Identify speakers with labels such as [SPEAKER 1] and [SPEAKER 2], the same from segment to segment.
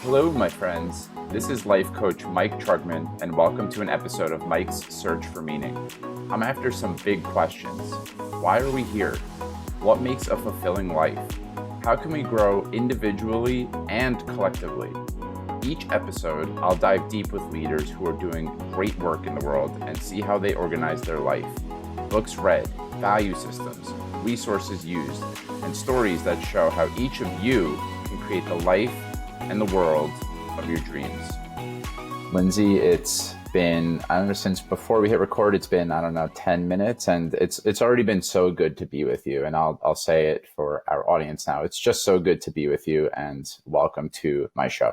[SPEAKER 1] Hello, my friends. This is life coach Mike Trugman, and welcome to an episode of Mike's Search for Meaning. I'm after some big questions. Why are we here? What makes a fulfilling life? How can we grow individually and collectively? Each episode, I'll dive deep with leaders who are doing great work in the world and see how they organize their life. Books read, value systems, resources used, and stories that show how each of you can create the life and the world of your dreams. Lindsey, it's been, I don't know, since before we hit record, it's been, 10 minutes, and it's already been so good to be with you. And I'll say it for our audience now. It's just so good to be with you, and welcome to my show.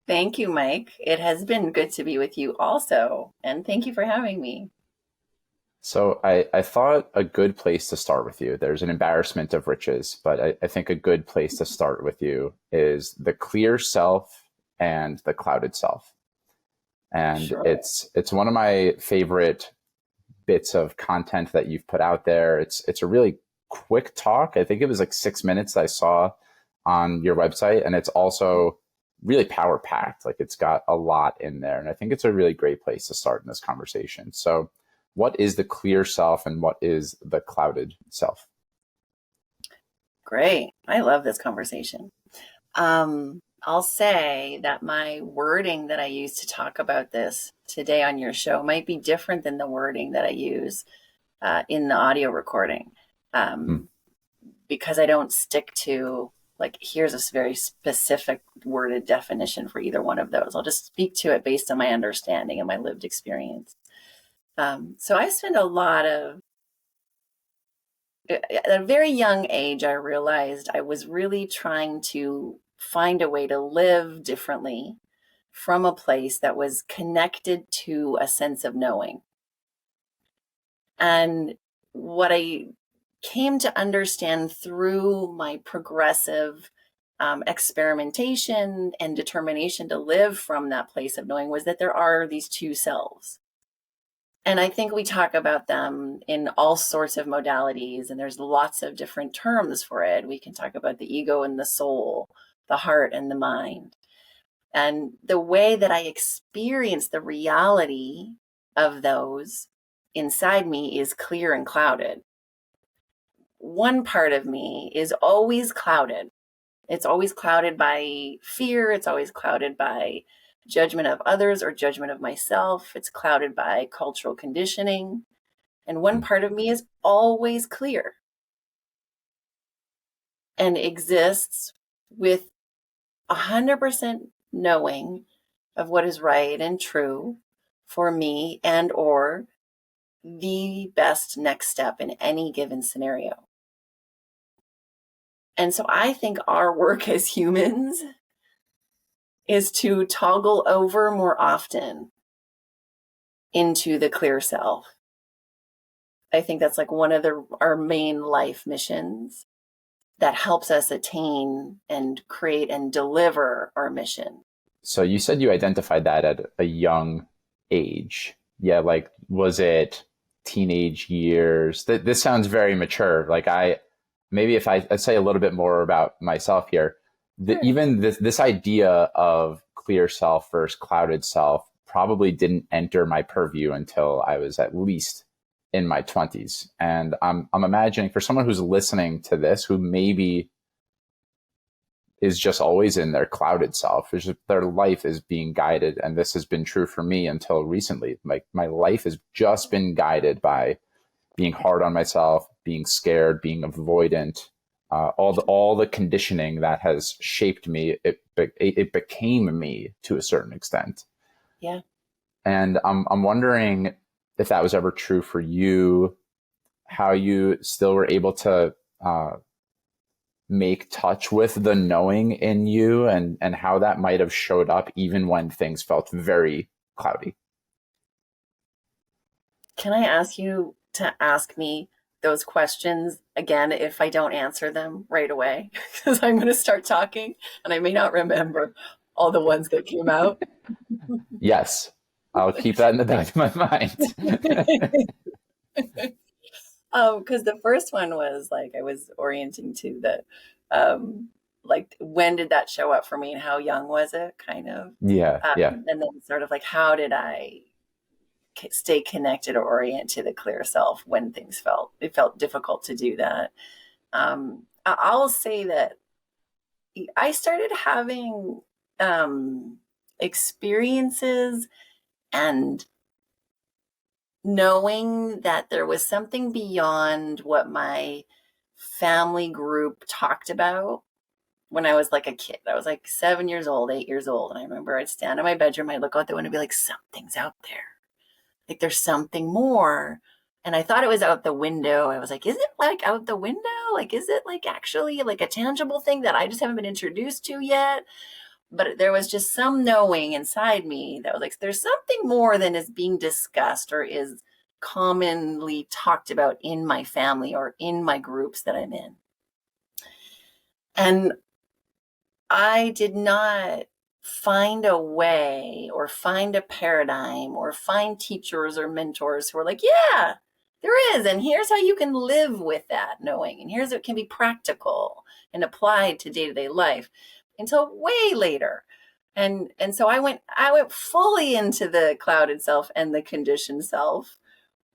[SPEAKER 2] Thank you, Mike. It has been good to be with you also. And thank you for having me.
[SPEAKER 1] So I thought a good place to start with you, there's an embarrassment of riches, but I think a good place to start with you is the clear self and the clouded self. And
[SPEAKER 2] Sure.
[SPEAKER 1] it's one of my favorite bits of content that you've put out there. It's a really quick talk. I think it was like 6 minutes that I saw on your website. And it's also really power packed. Like, it's got a lot in there. And I think it's a really great place to start in this conversation. So what is the clear self and what is the clouded self?
[SPEAKER 2] Great. I love this conversation. I'll say that my wording that I use to talk about this today on your show might be different than the wording that I use in the audio recording, because I don't stick to, like, here's a very specific worded definition for either one of those. I'll just speak to it based on my understanding and my lived experience. So I spent a lot of, at a very young age, I realized I was really trying to find a way to live differently from a place that was connected to a sense of knowing. And what I came to understand through my progressive experimentation and determination to live from that place of knowing was that there are these two selves. And I think we talk about them in all sorts of modalities, and there's lots of different terms for it. We can talk about the ego and the soul, the heart and the mind. And the way that I experience the reality of those inside me is clear and clouded. One part of me is always clouded. It's always clouded by fear. It's always clouded by judgment of others or judgment of myself. It's clouded by cultural conditioning. And one part of me is always clear and exists with 100% knowing of what is right and true for me and or the best next step in any given scenario. And so I think our work as humans is to toggle over more often into the clear self. I think that's like one of our main life missions that helps us attain and create and deliver our mission.
[SPEAKER 1] So you said you identified that at a young age. Yeah, like, was it teenage years? This sounds very mature. Like, maybe if I say a little bit more about myself here, even this idea of clear self versus clouded self probably didn't enter my purview until I was at least in my 20s. And I'm imagining, for someone who's listening to this, who maybe is just always in their clouded self, their life is being guided. And this has been true for me until recently. Like, my life has just been guided by being hard on myself, being scared, being avoidant, all the conditioning that has shaped me. It became me to a certain extent.
[SPEAKER 2] Yeah.
[SPEAKER 1] And I'm wondering if that was ever true for you, how you still were able to make touch with the knowing in you, and how that might have showed up even when things felt very cloudy.
[SPEAKER 2] Can I ask you to ask me those questions again if I don't answer them right away? Because I'm going to start talking and I may not remember all the ones that came out.
[SPEAKER 1] Yes, I'll keep that in the back of my mind.
[SPEAKER 2] Because the first one was like I was orienting to that like, when did that show up for me and how young was it, kind of?
[SPEAKER 1] Yeah. Yeah.
[SPEAKER 2] And then sort of like, how did I stay connected or orient to the clear self when it felt difficult to do that? I'll say that I started having experiences and knowing that there was something beyond what my family group talked about when I was like a kid. I was like 7 years old, 8 years old. And I remember I'd stand in my bedroom, I'd look out the window and be like, something's out there. Like there's something more. And I thought it was out the window. I was like, is it like out the window? Like, is it like actually like a tangible thing that I just haven't been introduced to yet? But there was just some knowing inside me that was like, there's something more than is being discussed or is commonly talked about in my family or in my groups that I'm in. And I did not find a way or find a paradigm or find teachers or mentors who are like, yeah, there is. And here's how you can live with that knowing. And here's how it can be practical and applied to day-to-day life until way later. And so I went fully into the clouded self and the conditioned self.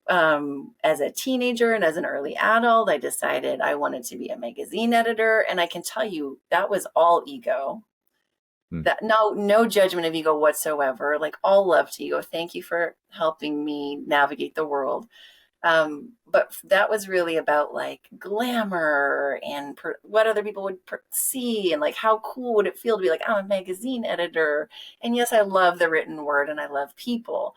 [SPEAKER 2] As a teenager and as an early adult, I decided I wanted to be a magazine editor. And I can tell you that was all ego. That no judgment of ego whatsoever, like all love to ego. Thank you for helping me navigate the world. But that was really about like glamour and what other people would see and like how cool would it feel to be like, I'm a magazine editor. And yes, I love the written word and I love people,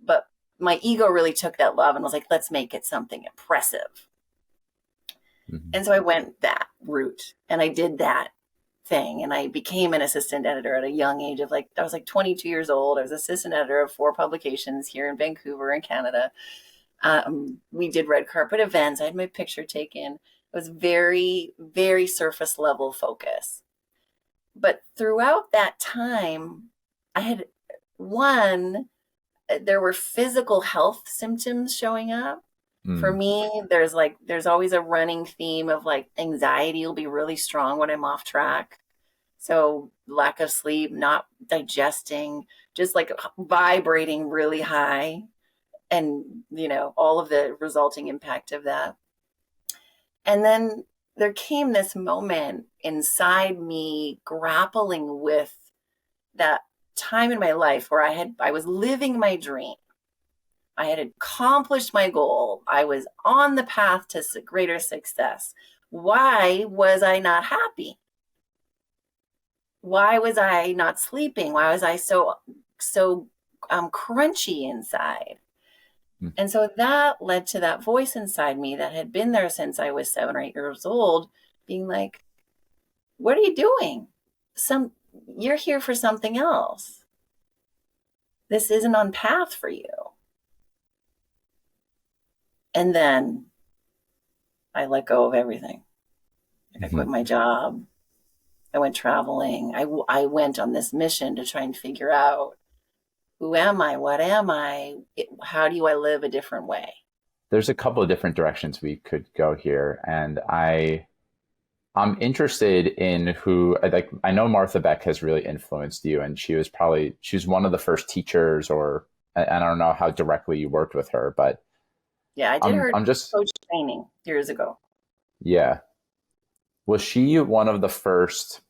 [SPEAKER 2] but my ego really took that love and was like, let's make it something impressive. Mm-hmm. And so I went that route and I did that thing. And I became an assistant editor at a young age of I was like 22 years old. I was assistant editor of 4 publications here in Vancouver in Canada. We did red carpet events. I had my picture taken. It was very, very surface level focus. But throughout that time, I had there were physical health symptoms showing up. For me, there's always a running theme of like anxiety will be really strong when I'm off track. So lack of sleep, not digesting, just like vibrating really high and, all of the resulting impact of that. And then there came this moment inside me grappling with that time in my life where I was living my dream. I had accomplished my goal. I was on the path to greater success. Why was I not happy? Why was I not sleeping? Why was I so crunchy inside? And so that led to that voice inside me that had been there since I was 7 or 8 years old, being like, what are you doing? You're here for something else. This isn't on path for you. And then I let go of everything. I quit my job. I went traveling. I went on this mission to try and figure out, who am I? What am I? How do I live a different way?
[SPEAKER 1] There's a couple of different directions we could go here. And I'm interested in I know Martha Beck has really influenced you, and she's one of the first teachers, and I don't know how directly you worked with her, but
[SPEAKER 2] yeah, I did her coach training years ago.
[SPEAKER 1] Yeah. Was she one of the first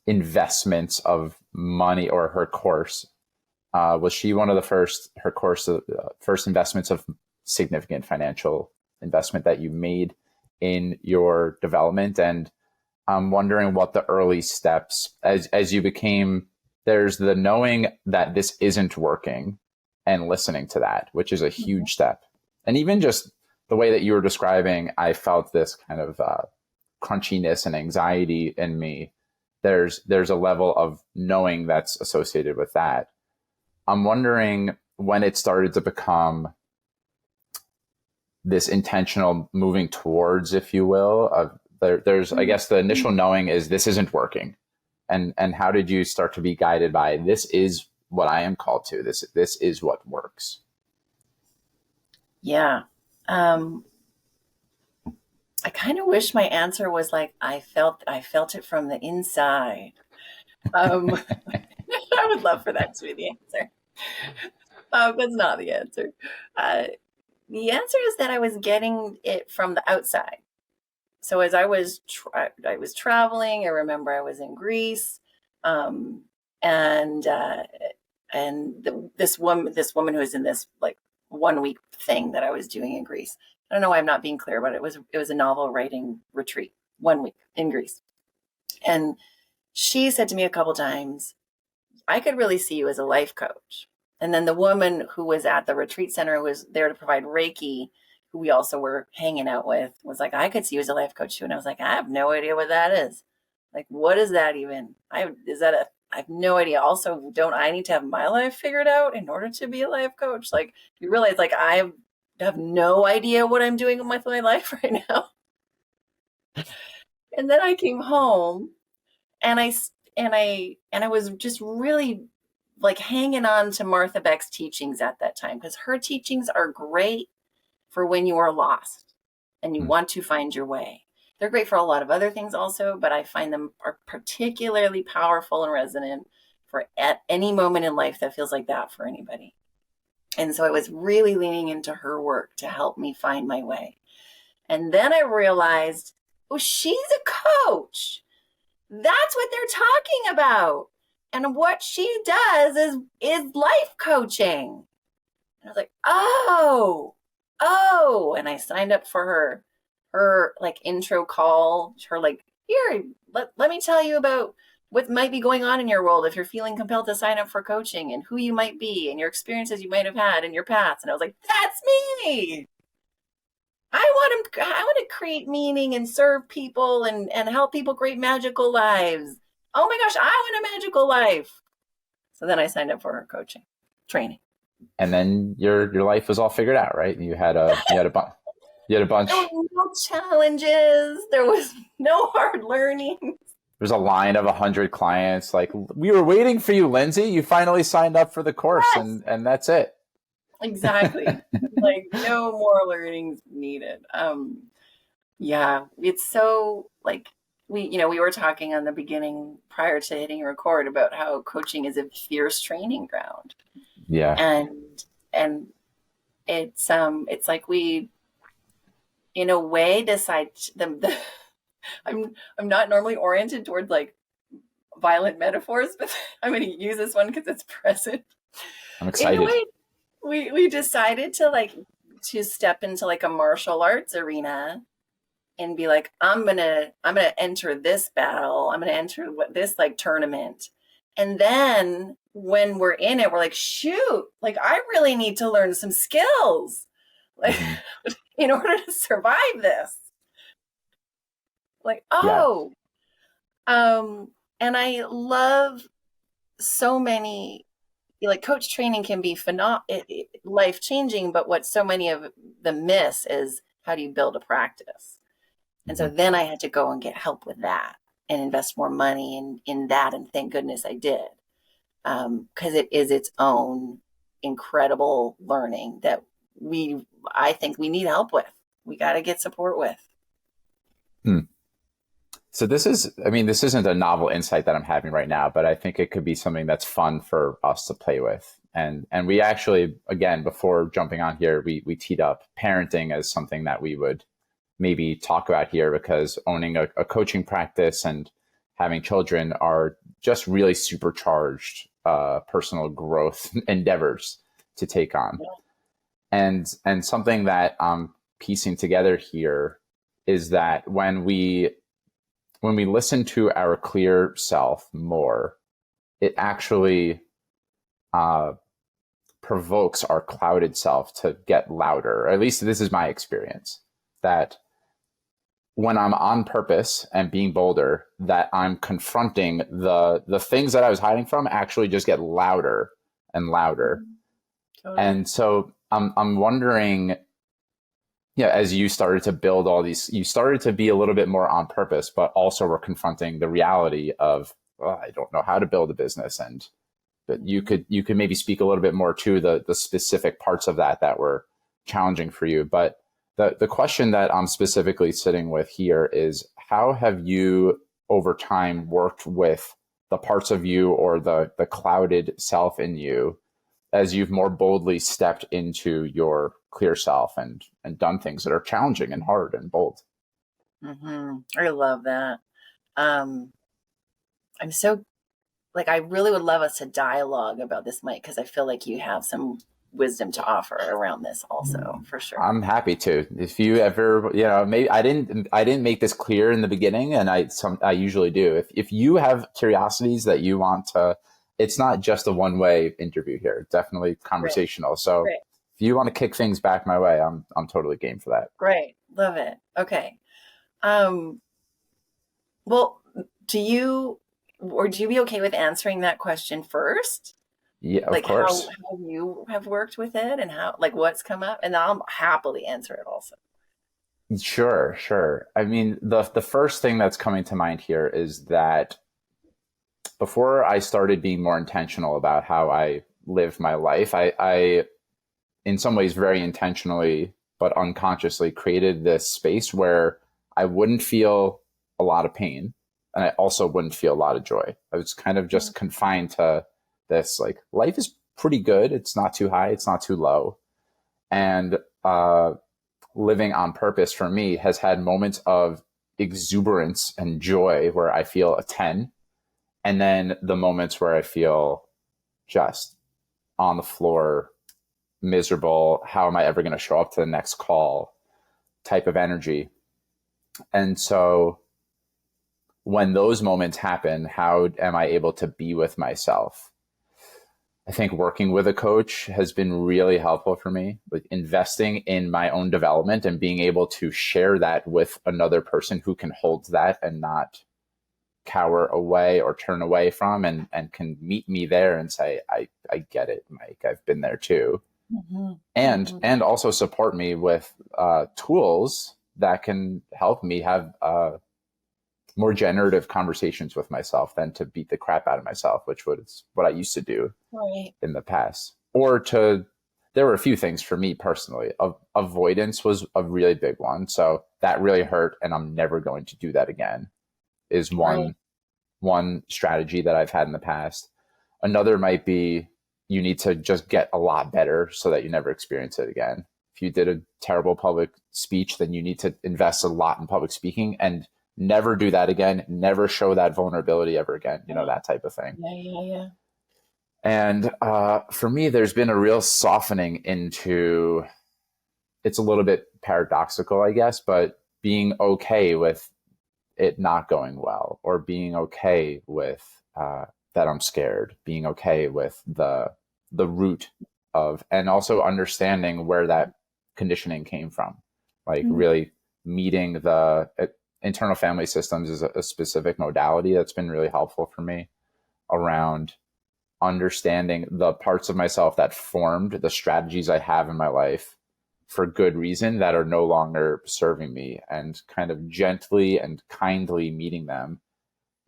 [SPEAKER 1] investments of money, or her course? Was she one of the first investments of significant financial investment that you made in your development? And I'm wondering what the early steps, as you became, there's the knowing that this isn't working and listening to that, which is a huge step. And even just the way that you were describing, I felt this kind of crunchiness and anxiety in me. There's a level of knowing that's associated with that. I'm wondering when it started to become this intentional moving towards, if you will, there's, I guess the initial knowing is this isn't working. And how did you start to be guided by, this is what I am called to, this is what works?
[SPEAKER 2] Yeah. I kind of wish my answer was like, I felt it from the inside. Um, I would love for that to be the answer. That's not the answer. Uh, the answer is that I was getting it from the outside. So as I was traveling, I remember I was in Greece, um, and this woman who was in this like 1 week thing that I was doing in Greece. I don't know why I'm not being clear, but it was a novel writing retreat, 1 week in Greece, and she said to me a couple times, I could really see you as a life coach. And then the woman who was at the retreat center, who was there to provide Reiki, who we also were hanging out with, was like, I could see you as a life coach too. And I was like, I have no idea what that is. Like, what is that even? I have no idea. Also, don't I need to have my life figured out in order to be a life coach? Like, you realize, like, have no idea what I'm doing with my life right now. And then I came home and I was just really like hanging on to Martha Beck's teachings at that time, because her teachings are great for when you are lost and you
[SPEAKER 1] Hmm.
[SPEAKER 2] want to find your way. They're great for a lot of other things also, but I find them are particularly powerful and resonant for at any moment in life that feels like that for anybody. And so I was really leaning into her work to help me find my way. And then I realized, oh, she's a coach. That's what they're talking about. And what she does is life coaching. And I was like, oh. And I signed up for her like intro call, her like, here, let me tell you about what might be going on in your world if you're feeling compelled to sign up for coaching, and who you might be and your experiences you might have had in your past. And I was like, that's me. I want to create meaning and serve people and help people create magical lives. Oh my gosh, I want a magical life. So then I signed up for her coaching training.
[SPEAKER 1] And then your life was all figured out, right? You had a
[SPEAKER 2] There
[SPEAKER 1] bunch.
[SPEAKER 2] were no challenges. There was no hard learning.
[SPEAKER 1] There's a line of 100 clients. Like, we were waiting for you, Lindsey. You finally signed up for the course,
[SPEAKER 2] Yes,
[SPEAKER 1] and that's it.
[SPEAKER 2] exactly. Like no more learnings needed. Yeah, it's so like we were talking on the beginning prior to hitting record about how coaching is a fierce training ground.
[SPEAKER 1] Yeah.
[SPEAKER 2] And it's like we in a way decide the I'm not normally oriented towards like violent metaphors, but I'm going to use this one because it's present.
[SPEAKER 1] I'm
[SPEAKER 2] In a
[SPEAKER 1] excited.
[SPEAKER 2] way, we decided to step into like a martial arts arena and be like, I'm gonna enter this battle. I'm gonna enter this like tournament. And then when we're in it, we're like, shoot, like I really need to learn some skills. Like
[SPEAKER 1] Hmm.
[SPEAKER 2] in order to survive this. Like,
[SPEAKER 1] Yeah.
[SPEAKER 2] oh. And I love so many like coach training can be life changing, but what so many of them miss is how do you build a practice? And so
[SPEAKER 1] Hmm.
[SPEAKER 2] then I had to go and get help with that and invest more money in that. And thank goodness I did. Because it is its own incredible learning that I think we need help with. We got to get support with.
[SPEAKER 1] Hmm. So this isn't a novel insight that I'm having right now, but I think it could be something that's fun for us to play with. And we actually, again, before jumping on here, we teed up parenting as something that we would maybe talk about here, because owning a coaching practice and having children are just really supercharged personal growth endeavors to take on. And something that I'm piecing together here is that when we listen to our clear self more, it actually uh, provokes our clouded self to get louder. Or at least this is my experience, that when I'm on purpose and being bolder, that I'm confronting the things that I was hiding from actually just get louder and louder.
[SPEAKER 2] Totally.
[SPEAKER 1] And so I'm wondering, yeah, as you started to build all these, you started to be a little bit more on purpose, but also were confronting the reality of, well, I don't know how to build a business. And but you could maybe speak a little bit more to the specific parts of that were challenging for you. But The question that I'm specifically sitting with here is, how have you over time worked with the parts of you or the clouded self in you as you've more boldly stepped into your clear self and done things that are challenging and hard and bold?
[SPEAKER 2] I love that. Um, I'm so like, I really would love us to dialogue about this, Mike, because I feel like you have some wisdom to offer around this also, for sure.
[SPEAKER 1] I'm happy to. If you ever, maybe I didn't make this clear in the beginning, and I usually do. If you have curiosities that you want to, it's not just a one-way interview here. It's definitely
[SPEAKER 2] Great,
[SPEAKER 1] conversational. So
[SPEAKER 2] great,
[SPEAKER 1] if you want to kick things back my way, I'm totally game for that.
[SPEAKER 2] great. Love it. Okay. Um, well, do you would you be okay with answering that question first?
[SPEAKER 1] Yeah, of
[SPEAKER 2] Like how
[SPEAKER 1] course.
[SPEAKER 2] you have worked with it and how like what's come up, and I'll happily answer it also.
[SPEAKER 1] Sure, sure. I mean, the first thing that's coming to mind here is that before I started being more intentional about how I lived my life, I in some ways very intentionally but unconsciously created this space where I wouldn't feel a lot of pain and I also wouldn't feel a lot of joy. I was kind of just confined to this, like, life is pretty good. It's not too high, it's not too low. And living on purpose for me has had moments of exuberance and joy where I feel a 10, and then the moments where I feel just on the floor, miserable. How am I ever going to show up to the next call type of energy? And so when those moments happen, how am I able to be with myself? I think working with a coach has been really helpful for me, like investing in my own development and being able to share that with another person who can hold that and not cower away or turn away from, and can meet me there and say, I get it, Mike. I've been there too.
[SPEAKER 2] Mm-hmm.
[SPEAKER 1] And also support me with tools that can help me have more generative conversations with myself than to beat the crap out of myself, which was what I used to do
[SPEAKER 2] Right.
[SPEAKER 1] in the past. Or to, there were a few things for me personally. Avoidance was a really big one. So that really hurt, and I'm never going to do that again, is
[SPEAKER 2] Right.
[SPEAKER 1] one strategy that I've had in the past. Another might be, you need to just get a lot better so that you never experience it again. If you did a terrible public speech, then you need to invest a lot in public speaking and never do that again, never show that vulnerability ever again, that type of thing.
[SPEAKER 2] Yeah, yeah, yeah.
[SPEAKER 1] And for me, there's been a real softening into, it's a little bit paradoxical, I guess, but being okay with it not going well, or being okay with that I'm scared, being okay with the root of, and also understanding where that conditioning came from, like
[SPEAKER 2] Mm-hmm.
[SPEAKER 1] really meeting the internal family systems is a specific modality that's been really helpful for me around understanding the parts of myself that formed the strategies I have in my life for good reason that are no longer serving me, and kind of gently and kindly meeting them,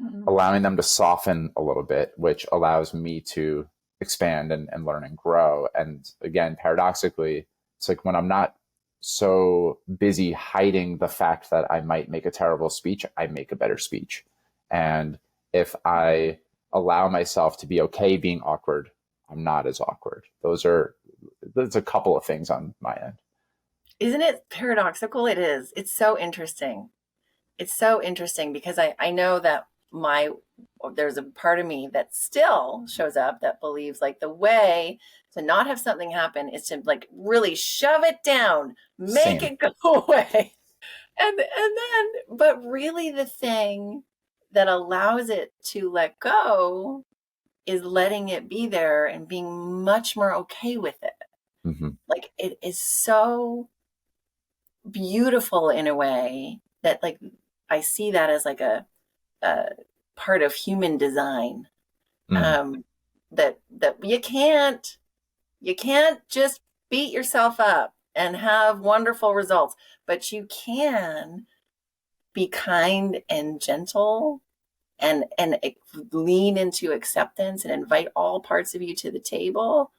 [SPEAKER 2] Mm-hmm.
[SPEAKER 1] allowing them to soften a little bit, which allows me to expand and learn and grow. And again, paradoxically, it's like when I'm not so busy hiding the fact that I might make a terrible speech, I make a better speech. And if I allow myself to be okay being awkward, I'm not as awkward. There's a couple of things on my end.
[SPEAKER 2] Isn't it paradoxical? It is. It's so interesting. It's so interesting because I know that my there's a part of me that still shows up that believes like the way to not have something happen is to like really shove it down, make
[SPEAKER 1] Same.
[SPEAKER 2] it go away. And then but really the thing that allows it to let go is letting it be there and being much more okay with it.
[SPEAKER 1] Mm-hmm.
[SPEAKER 2] Like it is so beautiful in a way that like I see that as like a part of human design.
[SPEAKER 1] Mm.
[SPEAKER 2] That you can't just beat yourself up and have wonderful results, but you can be kind and gentle and lean into acceptance and invite all parts of you to the table,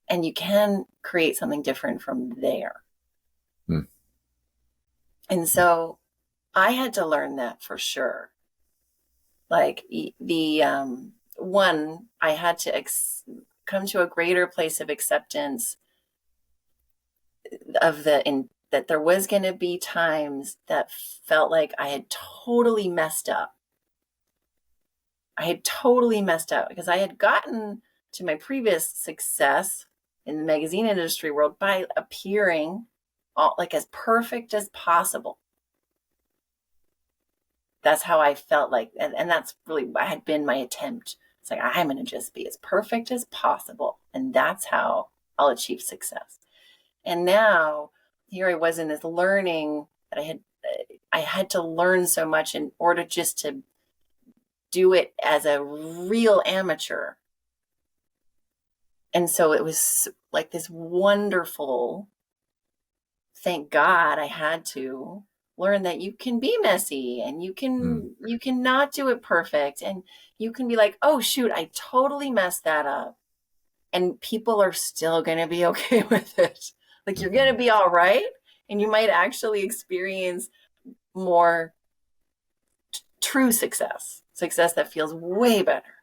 [SPEAKER 2] and you can create something different from there.
[SPEAKER 1] Mm.
[SPEAKER 2] And so I had to learn that for sure. Like the one, I had to come to a greater place of acceptance of that there was going to be times that felt like I had totally messed up. I had totally messed up because I had gotten to my previous success in the magazine industry world by appearing like as perfect as possible. That's how I felt like, and that's really what had been my attempt. It's like, I'm going to just be as perfect as possible. And that's how I'll achieve success. And now here I was in this learning that I had to learn so much in order just to do it as a real amateur. And so it was like this wonderful, thank God I had to learn that you can be messy and
[SPEAKER 1] Mm.
[SPEAKER 2] you can not do it perfect, and you can be like, oh shoot, I totally messed that up, and people are still going to be okay with it. Like, you're going
[SPEAKER 1] Mhm.
[SPEAKER 2] to be all right, and you might actually experience more true success that feels way better.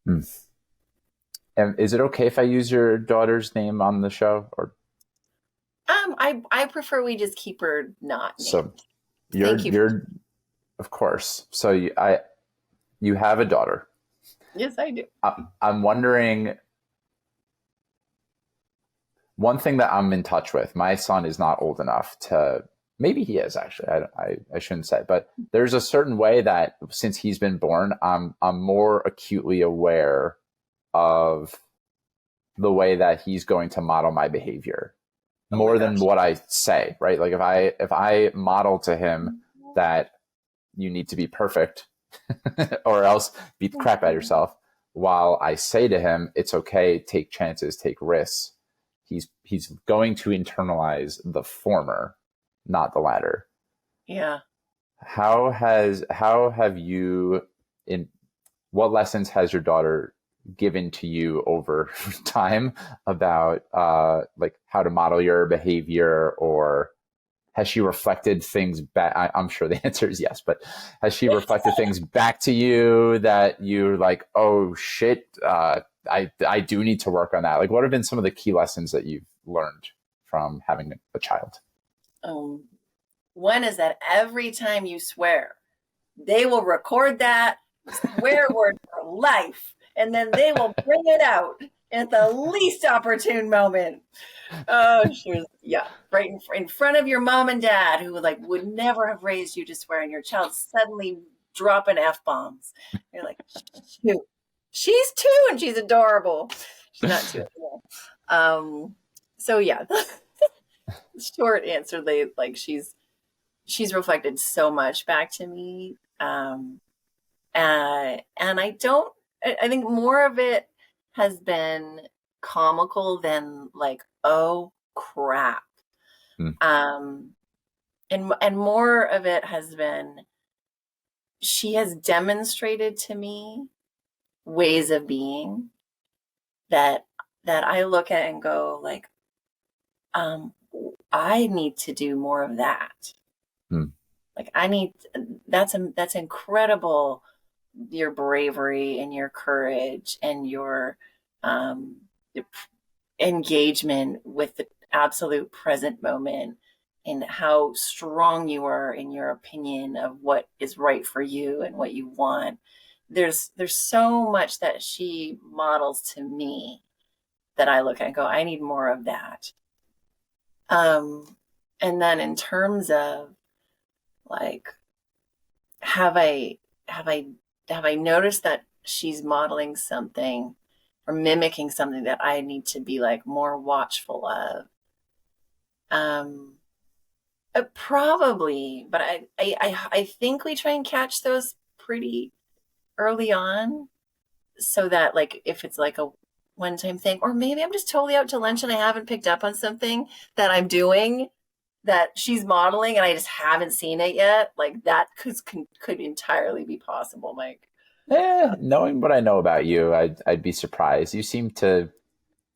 [SPEAKER 1] Mm. And is it okay if I use your daughter's name on the show? Or
[SPEAKER 2] I prefer we just keep her not
[SPEAKER 1] so
[SPEAKER 2] named. Thank you.
[SPEAKER 1] you're of course. So you have a daughter.
[SPEAKER 2] Yes, I do.
[SPEAKER 1] I'm wondering, one thing that I'm in touch with. My son is not old enough to. Maybe he is actually. I shouldn't say, but there's a certain way that since he's been born, I'm more acutely aware of the way that he's going to model my behavior
[SPEAKER 2] Oh my
[SPEAKER 1] more than
[SPEAKER 2] gosh.
[SPEAKER 1] what I say. Right? Like if I model to him that you need to be perfect or else beat the crap out of yourself, while I say to him it's okay, take chances, take risks, he's going to internalize the former, not the latter.
[SPEAKER 2] Yeah.
[SPEAKER 1] How have you, in what lessons has your daughter given to you over time about like how to model your behavior, or has she reflected things back? I'm sure the answer is yes, but has she reflected things back to you that you're like, oh shit, I do need to work on that? Like, what have been some of the key lessons that you've learned from having a child?
[SPEAKER 2] Um, One is that every time you swear, they will record that swear word for life, and then they will bring it out at the least opportune moment. Oh, sure. Yeah. Right in front of your mom and dad, who would never have raised you to swear, and your child suddenly dropping F bombs. You're like, shoot, she's two and she's adorable. She's not two anymore. So yeah, the short answer, she's reflected so much back to me. And I think more of it has been comical than like, oh crap.
[SPEAKER 1] Mm,
[SPEAKER 2] Um, and more of it has been, she has demonstrated to me ways of being that I look at and go like, um, I need to do more of that.
[SPEAKER 1] mm,
[SPEAKER 2] Like, that's incredible, your bravery and your courage and um, your engagement with the absolute present moment, and how strong you are in your opinion of what is right for you and what you want. There's so much that she models to me that I look at and go, I need more of that. Um, and then in terms of like, have I have I have I noticed that she's modeling something or mimicking something that I need to be like more watchful of? Um, Probably, but I think we try and catch those pretty early on, so that like if it's like a one time thing, or maybe I'm just totally out to lunch and I haven't picked up on something that I'm doing that she's modeling and I just haven't seen it yet. Like, that could entirely be possible, Mike.
[SPEAKER 1] knowing what I know about you, I'd be surprised. You seem to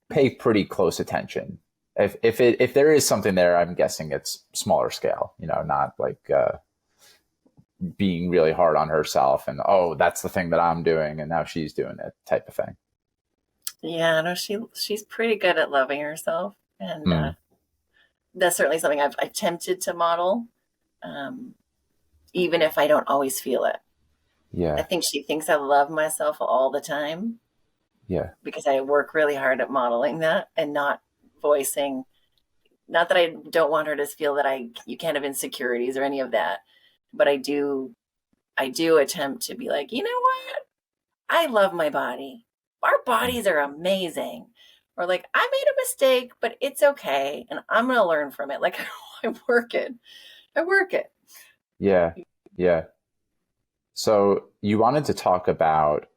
[SPEAKER 1] pay pretty close attention. if there is something there, I'm guessing it's smaller scale, not like being really hard on herself and, oh, that's the thing that I'm doing and now she's doing it type of thing.
[SPEAKER 2] Yeah, no, she's pretty good at loving herself, and
[SPEAKER 1] Mm,
[SPEAKER 2] that's certainly something I've attempted to model, um, even if I don't always feel it. I
[SPEAKER 1] yeah.
[SPEAKER 2] think she thinks I love myself all the time
[SPEAKER 1] Yeah.
[SPEAKER 2] because I work really hard at modeling that and not voicing. Not that I don't want her to feel that you can't have insecurities or any of that, but I do attempt to be like, you know what? I love my body. Our
[SPEAKER 1] Mm,
[SPEAKER 2] bodies are amazing. Or like, I made a mistake, but it's okay. And I'm going to learn from it. Like, I work it. I work it.
[SPEAKER 1] yeah. Yeah. So you wanted to talk about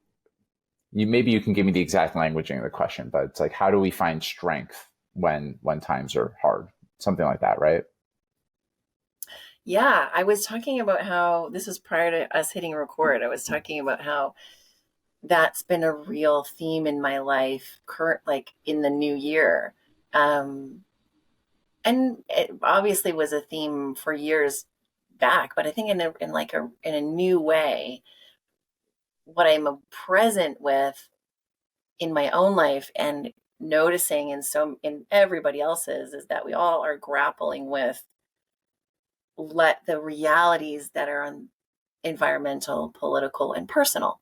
[SPEAKER 1] maybe you can give me the exact languaging of the question, but it's like, how do we find strength when times are hard? Something like that, right?
[SPEAKER 2] Yeah. I was talking about how this was prior to us hitting record. I was talking about how that's been a real theme in my life, like in the new year. Um, and it obviously was a theme for years back, but I think in a new way, what I'm present with in my own life and noticing in everybody else's is that we all are grappling with let the realities that are on environmental, political, and personal.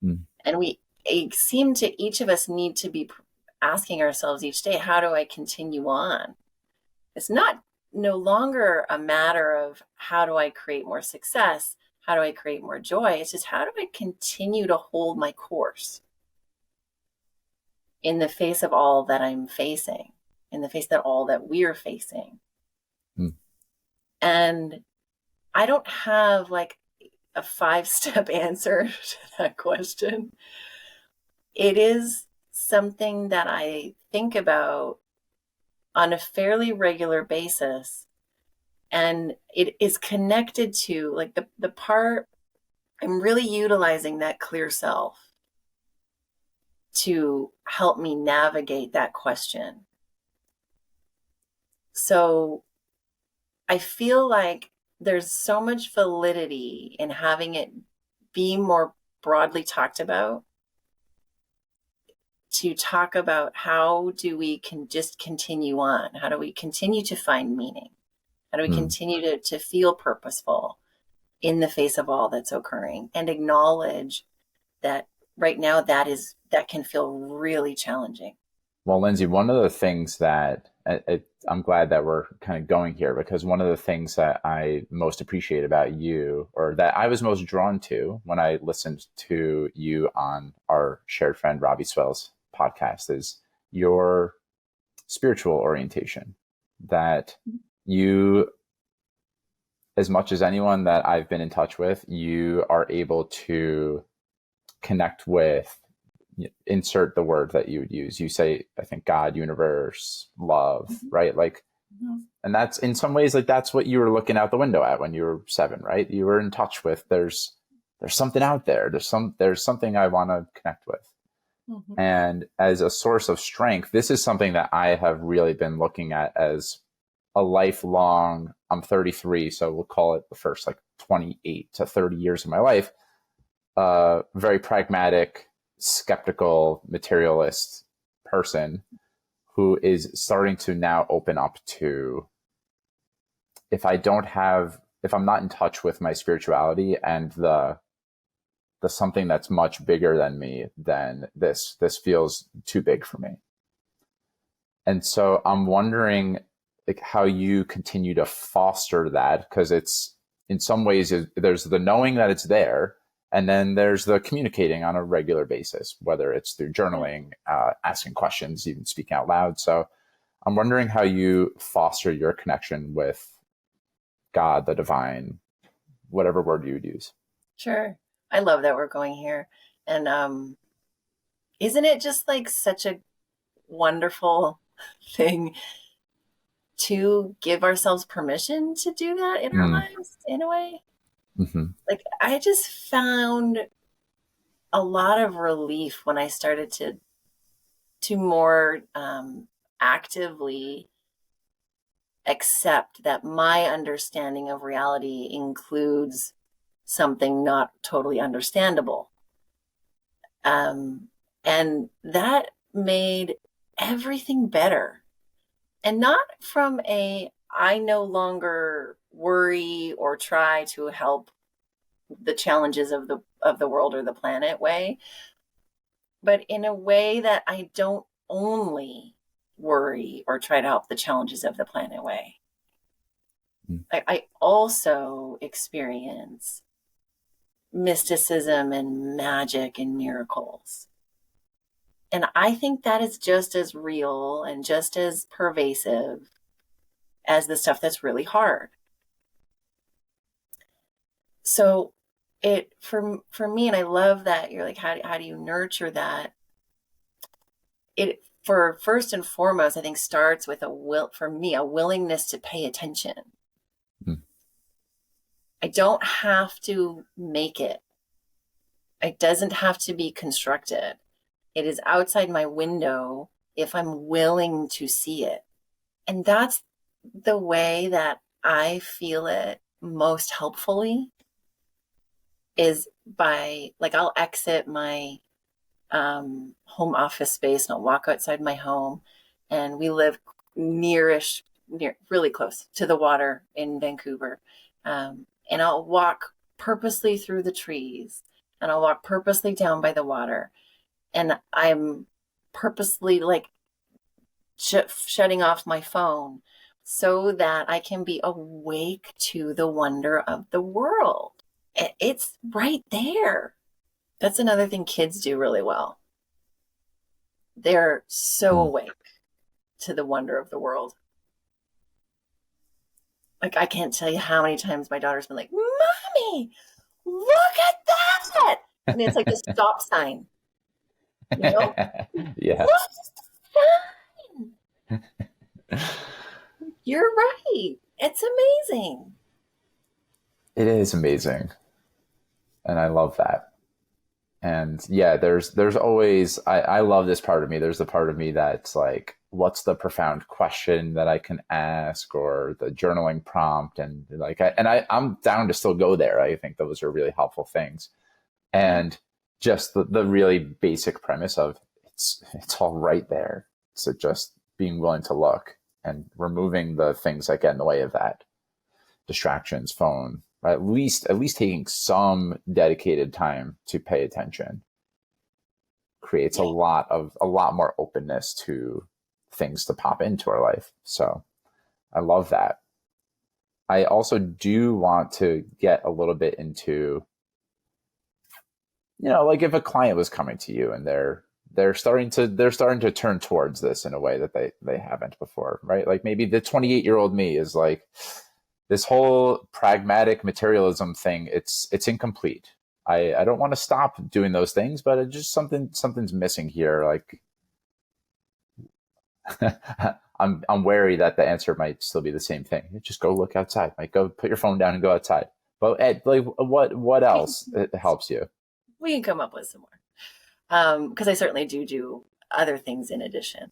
[SPEAKER 1] Mm,
[SPEAKER 2] And we it seem to each of us need to be asking ourselves each day, how do I continue on? It's not no longer a matter of how do I create more success? How do I create more joy? It's just how do I continue to hold my course in the face of all that I'm facing, in the face of all that we're facing.
[SPEAKER 1] mm.
[SPEAKER 2] And I don't have like a 5-step answer to that question. It is something that I think about on a fairly regular basis. And it is connected to like the part I'm really utilizing that clear self to help me navigate that question. So I feel like there's so much validity in having it be more broadly talked about, to talk about how do we can just continue on? How do we continue to find meaning? How do we
[SPEAKER 1] Mm.
[SPEAKER 2] continue to feel purposeful in the face of all that's occurring and acknowledge that right now that can feel really challenging.
[SPEAKER 1] Well, Lindsay, one of the things that I'm glad that we're kind of going here because one of the things that I most appreciate about you, or that I was most drawn to when I listened to you on our shared friend Robbie Swell's podcast, is your spiritual orientation. That you, as much as anyone that I've been in touch with, you are able to connect with, insert the word that you would use. You say, I think, God, universe, love,
[SPEAKER 2] Mhm.
[SPEAKER 1] right? Like,
[SPEAKER 2] Mhm.
[SPEAKER 1] and that's in some ways like that's what you were looking out the window at when you were 7, right? You were in touch with there's something out there. There's something I want to connect with.
[SPEAKER 2] Mhm.
[SPEAKER 1] And as a source of strength, this is something that I have really been looking at as a lifelong, I'm 33, so we'll call it the first like 28 to 30 years of my life, very pragmatic, skeptical, materialist person who is starting to now open up to, if I'm not in touch with my spirituality and the something that's much bigger than me, then this feels too big for me. And so I'm wondering like how you continue to foster that, because it's in some ways there's the knowing that it's there, and then there's the communicating on a regular basis, whether it's through
[SPEAKER 2] Yeah.
[SPEAKER 1] journaling, asking questions, even speaking out loud. So I'm wondering how you foster your connection with God, the divine, whatever word you would use.
[SPEAKER 2] Sure. I love that we're going here. And isn't it just like such a wonderful thing to give ourselves permission to do that in our
[SPEAKER 1] Mm,
[SPEAKER 2] lives in a way?
[SPEAKER 1] hmm.
[SPEAKER 2] Like I just found a lot of relief when I started to more actively accept that my understanding of reality includes something not totally understandable. And that made everything better. And not from I no longer worry or try to help the challenges of the world or the planet way, but in a way that I don't only worry or try to help the challenges of the planet way. I also experience mysticism and magic and miracles. And I think that is just as real and just as pervasive as the stuff that's really hard. So it for me, and I love that you're like, how do you nurture that? It for first and foremost, I think starts with a willingness to pay attention.
[SPEAKER 1] Mm.
[SPEAKER 2] I don't have to make it. It doesn't have to be constructed. It is outside my window if I'm willing to see it. And that's the way that I feel it most helpfully, is by, like, I'll exit my home office space and I'll walk outside my home. And we live near, really close to the water in Vancouver. And I'll walk purposely through the trees, and I'll walk purposely down by the water. And I'm purposely like shutting off my phone so that I can be awake to the wonder of the world. It's right there. That's another thing kids do really well. They're so awake to the wonder of the world. Like, I can't tell you how many times my daughter's been like, "Mommy, look at that!" And it's like a stop sign. You know?
[SPEAKER 1] Yeah.
[SPEAKER 2] Look at the sign. You're right. It's amazing.
[SPEAKER 1] It is amazing. And I love that. And yeah, there's always, I love this part of me. There's the part of me that's like, what's the profound question that I can ask, or the journaling prompt? And like, I'm down to still go there. I think those are really helpful things. And just the really basic premise of it's all right there. So just being willing to look and removing the things that get in the way of that. Distractions, phone, at least taking some dedicated time to pay attention creates a lot more openness to things to pop into our life. So I love that. I also do want to get a little bit into, like if a client was coming to you and they're starting to turn towards this in a way that they haven't before, right? Like maybe the 28-year-old me is like, this whole pragmatic materialism thing, it's incomplete. I don't want to stop doing those things, but it just something's missing here. Like I'm wary that the answer might still be the same thing. Just go look outside. Like, go put your phone down and go outside. But Ed, like, what else helps you?
[SPEAKER 2] We can come up with some more, because I certainly do other things in addition.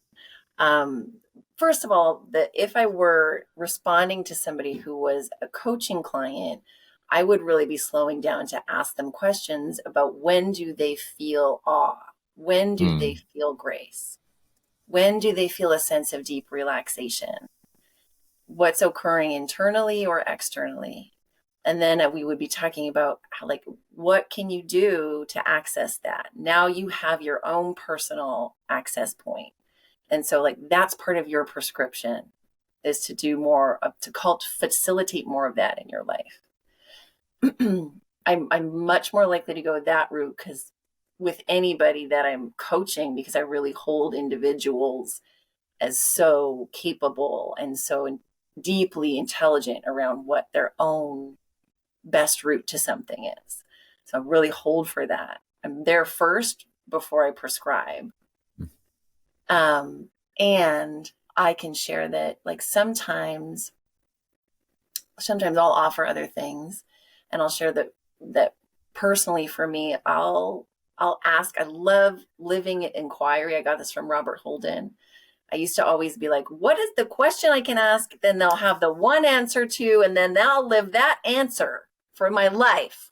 [SPEAKER 2] First of all, that if I were responding to somebody who was a coaching client, I would really be slowing down to ask them questions about, when do they feel awe? When do they feel grace? When do they feel a sense of deep relaxation? What's occurring internally or externally? And then we would be talking about how, like, what can you do to access that? Now you have your own personal access point. And so, like, that's part of your prescription, is to do more of, facilitate more of that in your life. I'm much more likely to go that route, because with anybody that I'm coaching, because I really hold individuals as so capable and so deeply intelligent around what their own best route to something is. So I really hold for that. I'm there first before I prescribe. And I can share that, like, sometimes I'll offer other things, and I'll share that personally for me, I'll ask. I love living inquiry. I got this from Robert Holden. I used to always be like, what is the question I can ask? Then they'll have the one answer to, and then they'll live that answer for my life.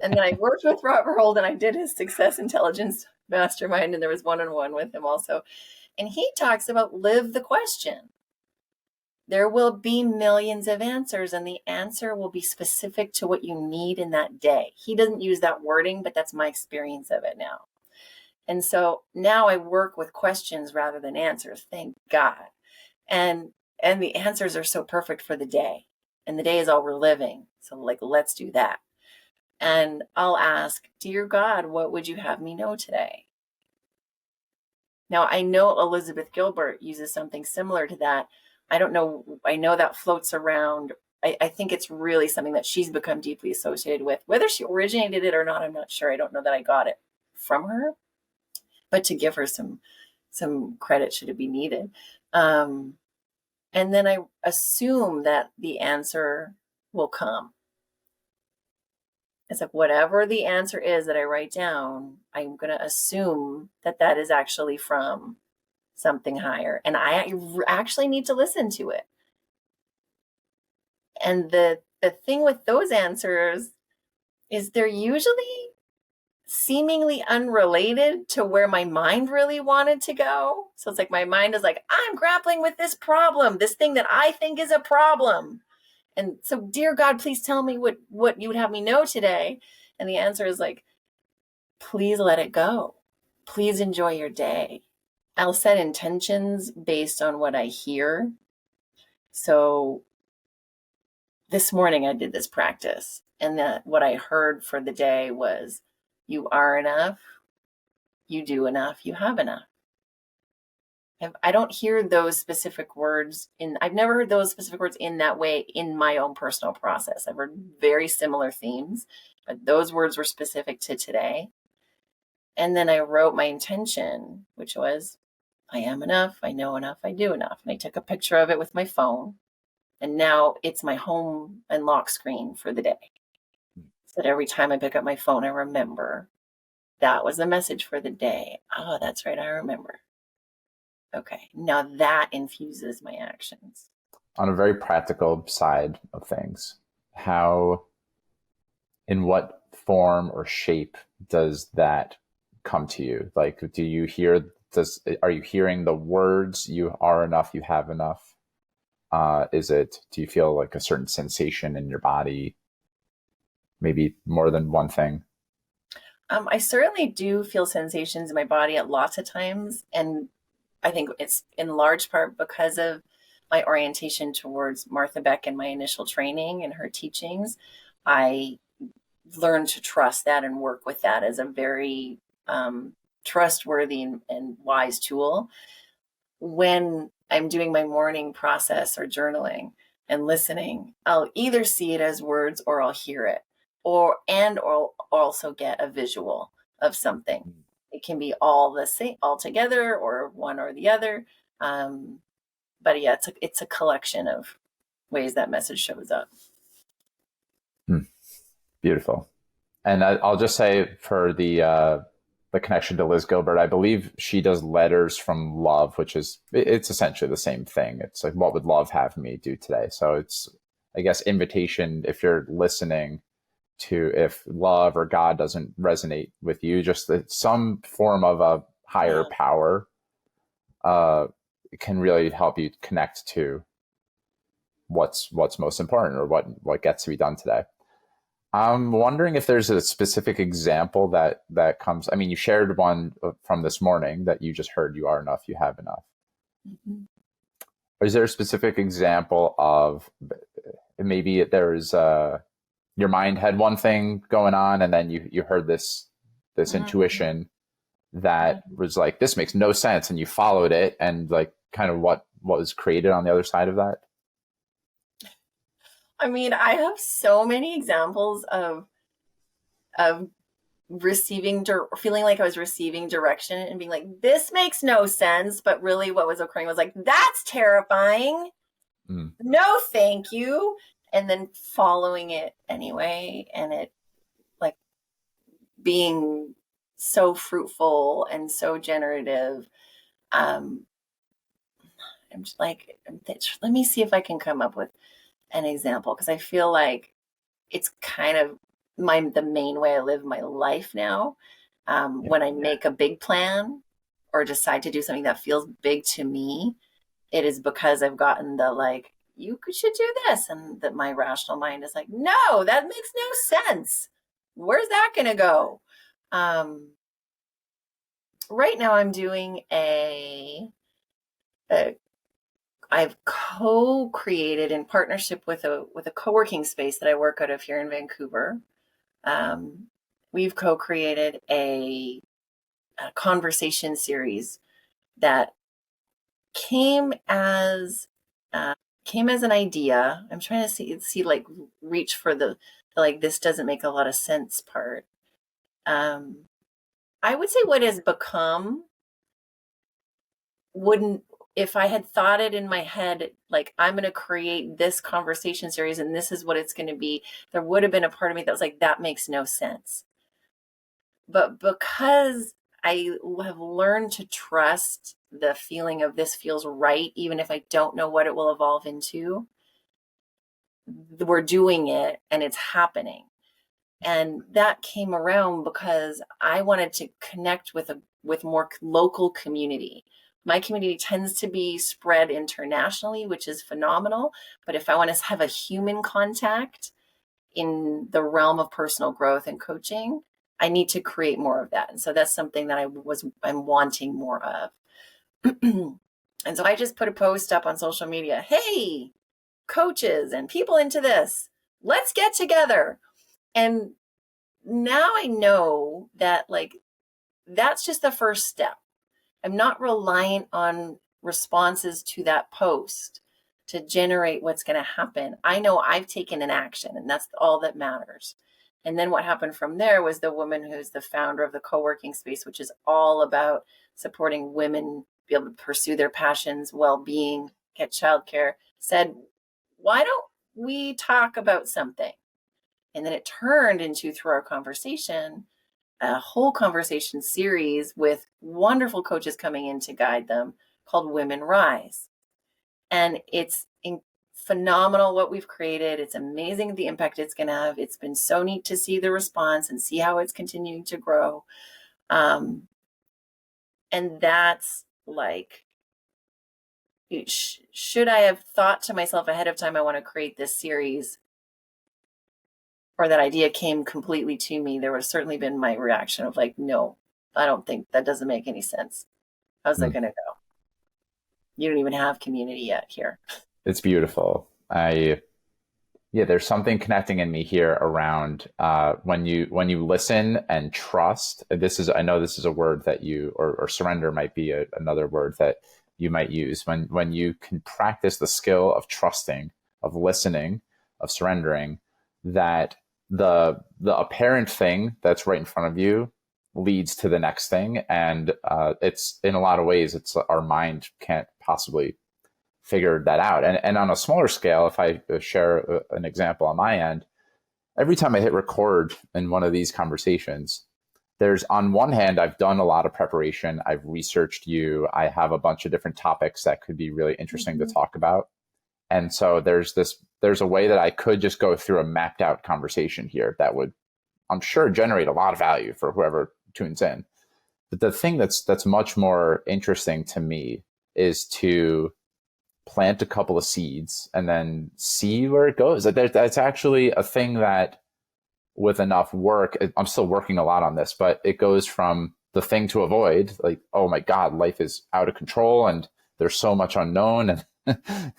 [SPEAKER 2] And then I worked with Robert Holden. I did his Success Intelligence Mastermind, and there was one-on-one with him also. And he talks about live the question. There will be millions of answers, and the answer will be specific to what you need in that day. He doesn't use that wording, but that's my experience of it now. And so now I work with questions rather than answers, thank God. And the answers are so perfect for the day. And the day is all we're living. So like, let's do that. And I'll ask, dear God, what would you have me know today? Now, I know Elizabeth Gilbert uses something similar to that. I don't know. I know that floats around. I think it's really something that she's become deeply associated with. Whether she originated it or not, I'm not sure. I don't know that I got it from her, but to give her some credit should it be needed. And then I assume that the answer will come. It's like whatever the answer is that I write down, I'm going to assume that that is actually from something higher. And I actually need to listen to it. And the thing with those answers is they're usually seemingly unrelated to where my mind really wanted to go. So it's like my mind is like, I'm grappling with this problem, this thing that I think is a problem. And so, dear God, please tell me what you would have me know today. And the answer is like, please let it go. Please enjoy your day. I'll set intentions based on what I hear. So this morning I did this practice, and what I heard for the day was, you are enough, you do enough, you have enough. I don't hear those specific words I've never heard those specific words in that way in my own personal process. I've heard very similar themes, but those words were specific to today. And then I wrote my intention, which was, I am enough, I know enough, I do enough. And I took a picture of it with my phone. And now it's my home and lock screen for the day. So that every time I pick up my phone, I remember that was the message for the day. Oh, that's right, I remember. Okay, now that infuses my actions.
[SPEAKER 1] On a very practical side of things, in what form or shape does that come to you? Like, are you hearing the words, you are enough, you have enough? Do you feel like a certain sensation in your body? Maybe more than one thing?
[SPEAKER 2] I certainly do feel sensations in my body at lots of times. And I think it's in large part because of my orientation towards Martha Beck and my initial training and her teachings. I learned to trust that and work with that as a very trustworthy and wise tool. When I'm doing my morning process or journaling and listening, I'll either see it as words or I'll hear it, or also get a visual of something. It can be all the same, all together, or one or the other. But yeah, it's a collection of ways that message shows up.
[SPEAKER 1] Beautiful. And I'll just say for the connection to Liz Gilbert, I believe she does letters from love, it's essentially the same thing. It's like, what would love have me do today? So it's, I guess, invitation, if you're listening, to, if love or God doesn't resonate with you, just some form of a higher power can really help you connect to what's most important, or what gets to be done today. I'm wondering if there's a specific example that comes. I mean, you shared one from this morning that you just heard, you are enough, you have enough. Mm-hmm. Is there a specific example of maybe there's your mind had one thing going on, and then you heard this mm-hmm. intuition that was like, this makes no sense, and you followed it, and like kind of what was created on the other side of that?
[SPEAKER 2] I mean, I have so many examples of feeling like I was receiving direction and being like, this makes no sense. But really what was occurring was like, that's terrifying. No, thank you. And then following it anyway. And it like being so fruitful and so generative. I'm just like, let me see if I can come up with an example, because I feel like it's kind of the main way I live my life now. When I make a big plan or decide to do something that feels big to me, it is because I've gotten the like, you should do this. And that my rational mind is like, no, that makes no sense. Where's that going to go? Right now I'm doing I've co-created in partnership with a co-working space that I work out of here in Vancouver. We've co-created a conversation series that came as an idea. I'm trying to see like reach for the like this doesn't make a lot of sense part. I would say what has become wouldn't, if I had thought it in my head, like I'm going to create this conversation series and this is what it's going to be, there would have been a part of me that was like, that makes no sense. But because I have learned to trust the feeling of this feels right, even if I don't know what it will evolve into, we're doing it and it's happening. And that came around because I wanted to connect with more local community. My community tends to be spread internationally, which is phenomenal. But if I want to have a human contact in the realm of personal growth and coaching, I need to create more of that. And so that's something that I'm wanting more of. And so I just put a post up on social media. Hey, coaches and people into this, let's get together. And now I know that like, that's just the first step. I'm not reliant on responses to that post to generate what's going to happen. I know I've taken an action, and that's all that matters. And then what happened from there was the woman who's the founder of the co-working space, which is all about supporting women be able to pursue their passions, well-being, get childcare, said, why don't we talk about something? And then it turned into, through our conversation, a whole conversation series with wonderful coaches coming in to guide them called Women Rise. And it's phenomenal what we've created. It's amazing the impact it's going to have. It's been so neat to see the response and see how it's continuing to grow. And that's like, should I have thought to myself ahead of time, I want to create this series, or that idea came completely to me, there would have certainly been my reaction of like, no, I don't think that doesn't make any sense. How's that going to go? You don't even have community yet here.
[SPEAKER 1] It's beautiful. There's something connecting in me here around when you listen and trust. I know this is a word that you, or surrender might be another word that you might use. When you can practice the skill of trusting, of listening, of surrendering, that the apparent thing that's right in front of you leads to the next thing. And it's, in a lot of ways, it's our mind can't possibly figure that out. And on a smaller scale, if I share an example on my end, every time I hit record in one of these conversations, there's, on one hand, I've done a lot of preparation. I've researched you. I have a bunch of different topics that could be really interesting to talk about. And so there's a way that I could just go through a mapped out conversation here that would, I'm sure, generate a lot of value for whoever tunes in. But the thing that's much more interesting to me is to plant a couple of seeds and then see where it goes. That's actually a thing that, with enough work, I'm still working a lot on this, but it goes from the thing to avoid, like, oh my God, life is out of control and there's so much unknown, and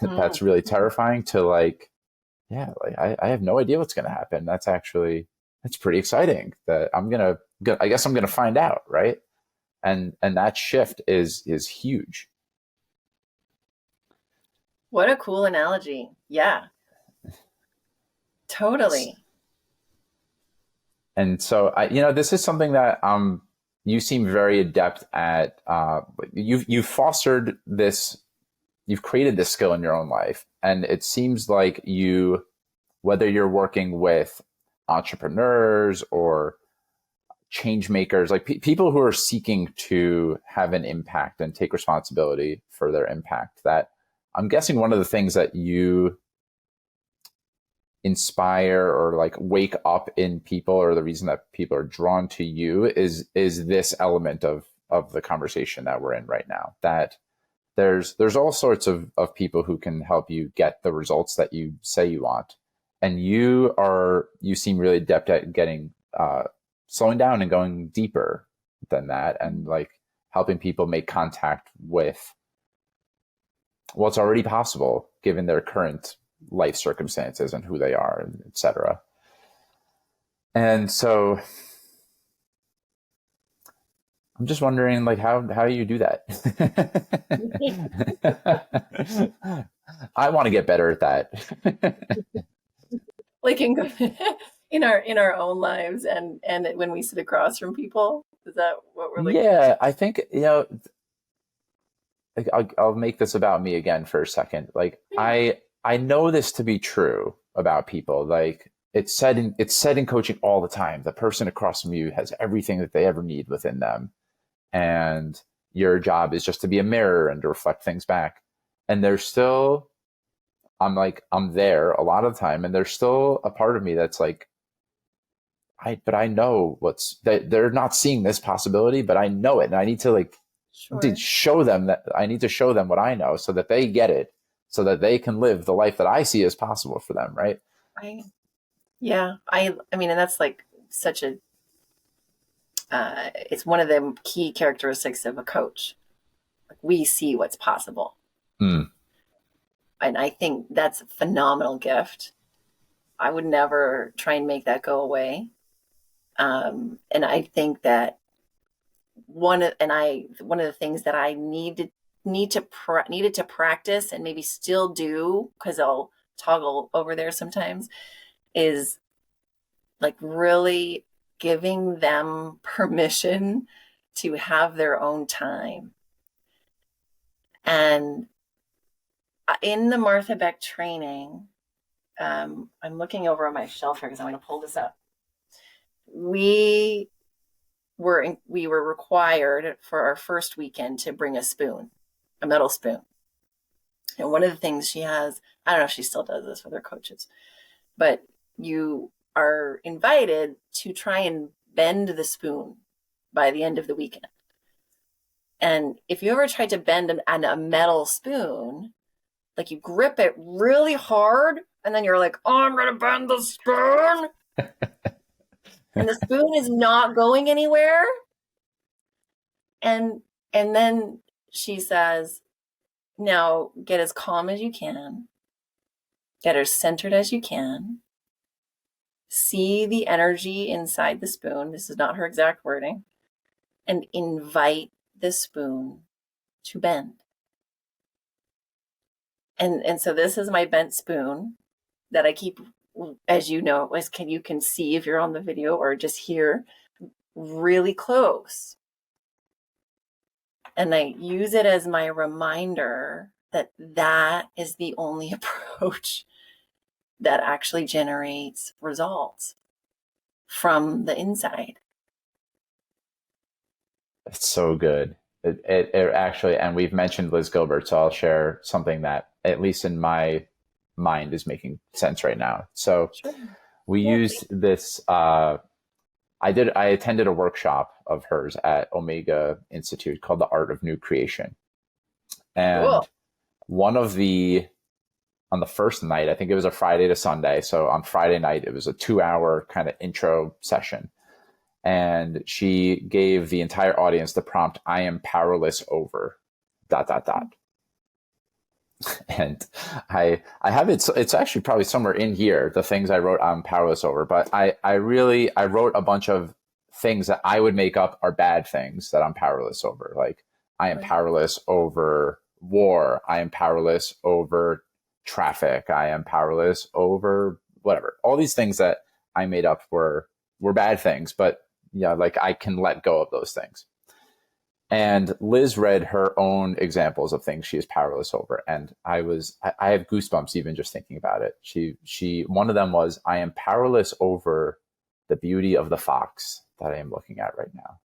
[SPEAKER 1] that's really terrifying, to like, yeah, like I have no idea what's going to happen. That's pretty exciting. That I guess I'm going to find out, right? And that shift is huge.
[SPEAKER 2] What a cool analogy. Yeah, totally.
[SPEAKER 1] And so this is something that you seem very adept at. You've fostered this, you've created this skill in your own life, and it seems like whether you're working with entrepreneurs or change makers, like people who are seeking to have an impact and take responsibility for their impact, that I'm guessing one of the things that you inspire or like wake up in people, or the reason that people are drawn to you, is this element of the conversation that we're in right now, that there's all sorts of people who can help you get the results that you say you want. And you seem really adept at getting slowing down and going deeper than that, and like helping people make contact with what's already possible given their current life circumstances and who they are, etc. And so I'm just wondering, like, how you do that. I want to get better at that.
[SPEAKER 2] Like in our own lives, and when we sit across from people, is that what we're looking at?
[SPEAKER 1] Yeah, I think, like, I'll make this about me again for a second. Like, I know this to be true about people. Like, it's said in coaching all the time. The person across from you has everything that they ever need within them, and your job is just to be a mirror and to reflect things back. And there's still, I'm there a lot of the time, and there's still a part of me that's like, but I know what's that they're not seeing this possibility, but I know it, and I need to like to
[SPEAKER 2] Sure.
[SPEAKER 1] show them that I need to show them what I know so that they get it, so that they can live the life that I see as possible for them, right?
[SPEAKER 2] I Yeah, I mean, and that's like such a it's one of the key characteristics of a coach. Like, we see what's possible,
[SPEAKER 1] Mm.
[SPEAKER 2] and I think that's a phenomenal gift. I would never try and make that go away. And I think that one of the things that I needed to practice and maybe still do, because I'll toggle over there sometimes, is like really giving them permission to have their own time. And in the Martha Beck training, I'm looking over on my shelf here because I'm going to pull this up. We we were required for our first weekend to bring a spoon, a metal spoon. And one of the things she has, I don't know if she still does this with her coaches, but you are invited to try and bend the spoon by the end of the weekend. And if you ever tried to bend a metal spoon, like, you grip it really hard and then you're like, oh, I'm going to bend the spoon. And the spoon is not going anywhere. And then she says, now get as calm as you can, get as centered as you can, see the energy inside the spoon. This is not her exact wording. And invite the spoon to bend. And so this is my bent spoon that I keep, as you know, you can see if you're on the video or just hear, really close. And I use it as my reminder that that is the only approach that actually generates results from the inside.
[SPEAKER 1] It's so good. It actually, and we've mentioned Liz Gilbert, so I'll share something that, at least in my mind, is making sense right now. So
[SPEAKER 2] Sure.
[SPEAKER 1] we
[SPEAKER 2] Yeah.
[SPEAKER 1] used this. I attended a workshop of hers at Omega Institute called The Art of New Creation,
[SPEAKER 2] Cool.
[SPEAKER 1] and one of the on the first night, I think it was a Friday to Sunday. So on Friday night, it was a 2 hour kind of intro session. And she gave the entire audience the prompt, I am powerless over ... And I have it's actually probably somewhere in here, the things I wrote I'm powerless over. But I wrote a bunch of things that I would make up are bad things that I'm powerless over. Like, I am powerless over war. I am powerless over traffic. I am powerless over whatever. All these things that I made up were bad things, but yeah, like, I can let go of those things. And Liz read her own examples of things she is powerless over, and I have goosebumps even just thinking about it. She one of them was, I am powerless over the beauty of the fox that I am looking at right now.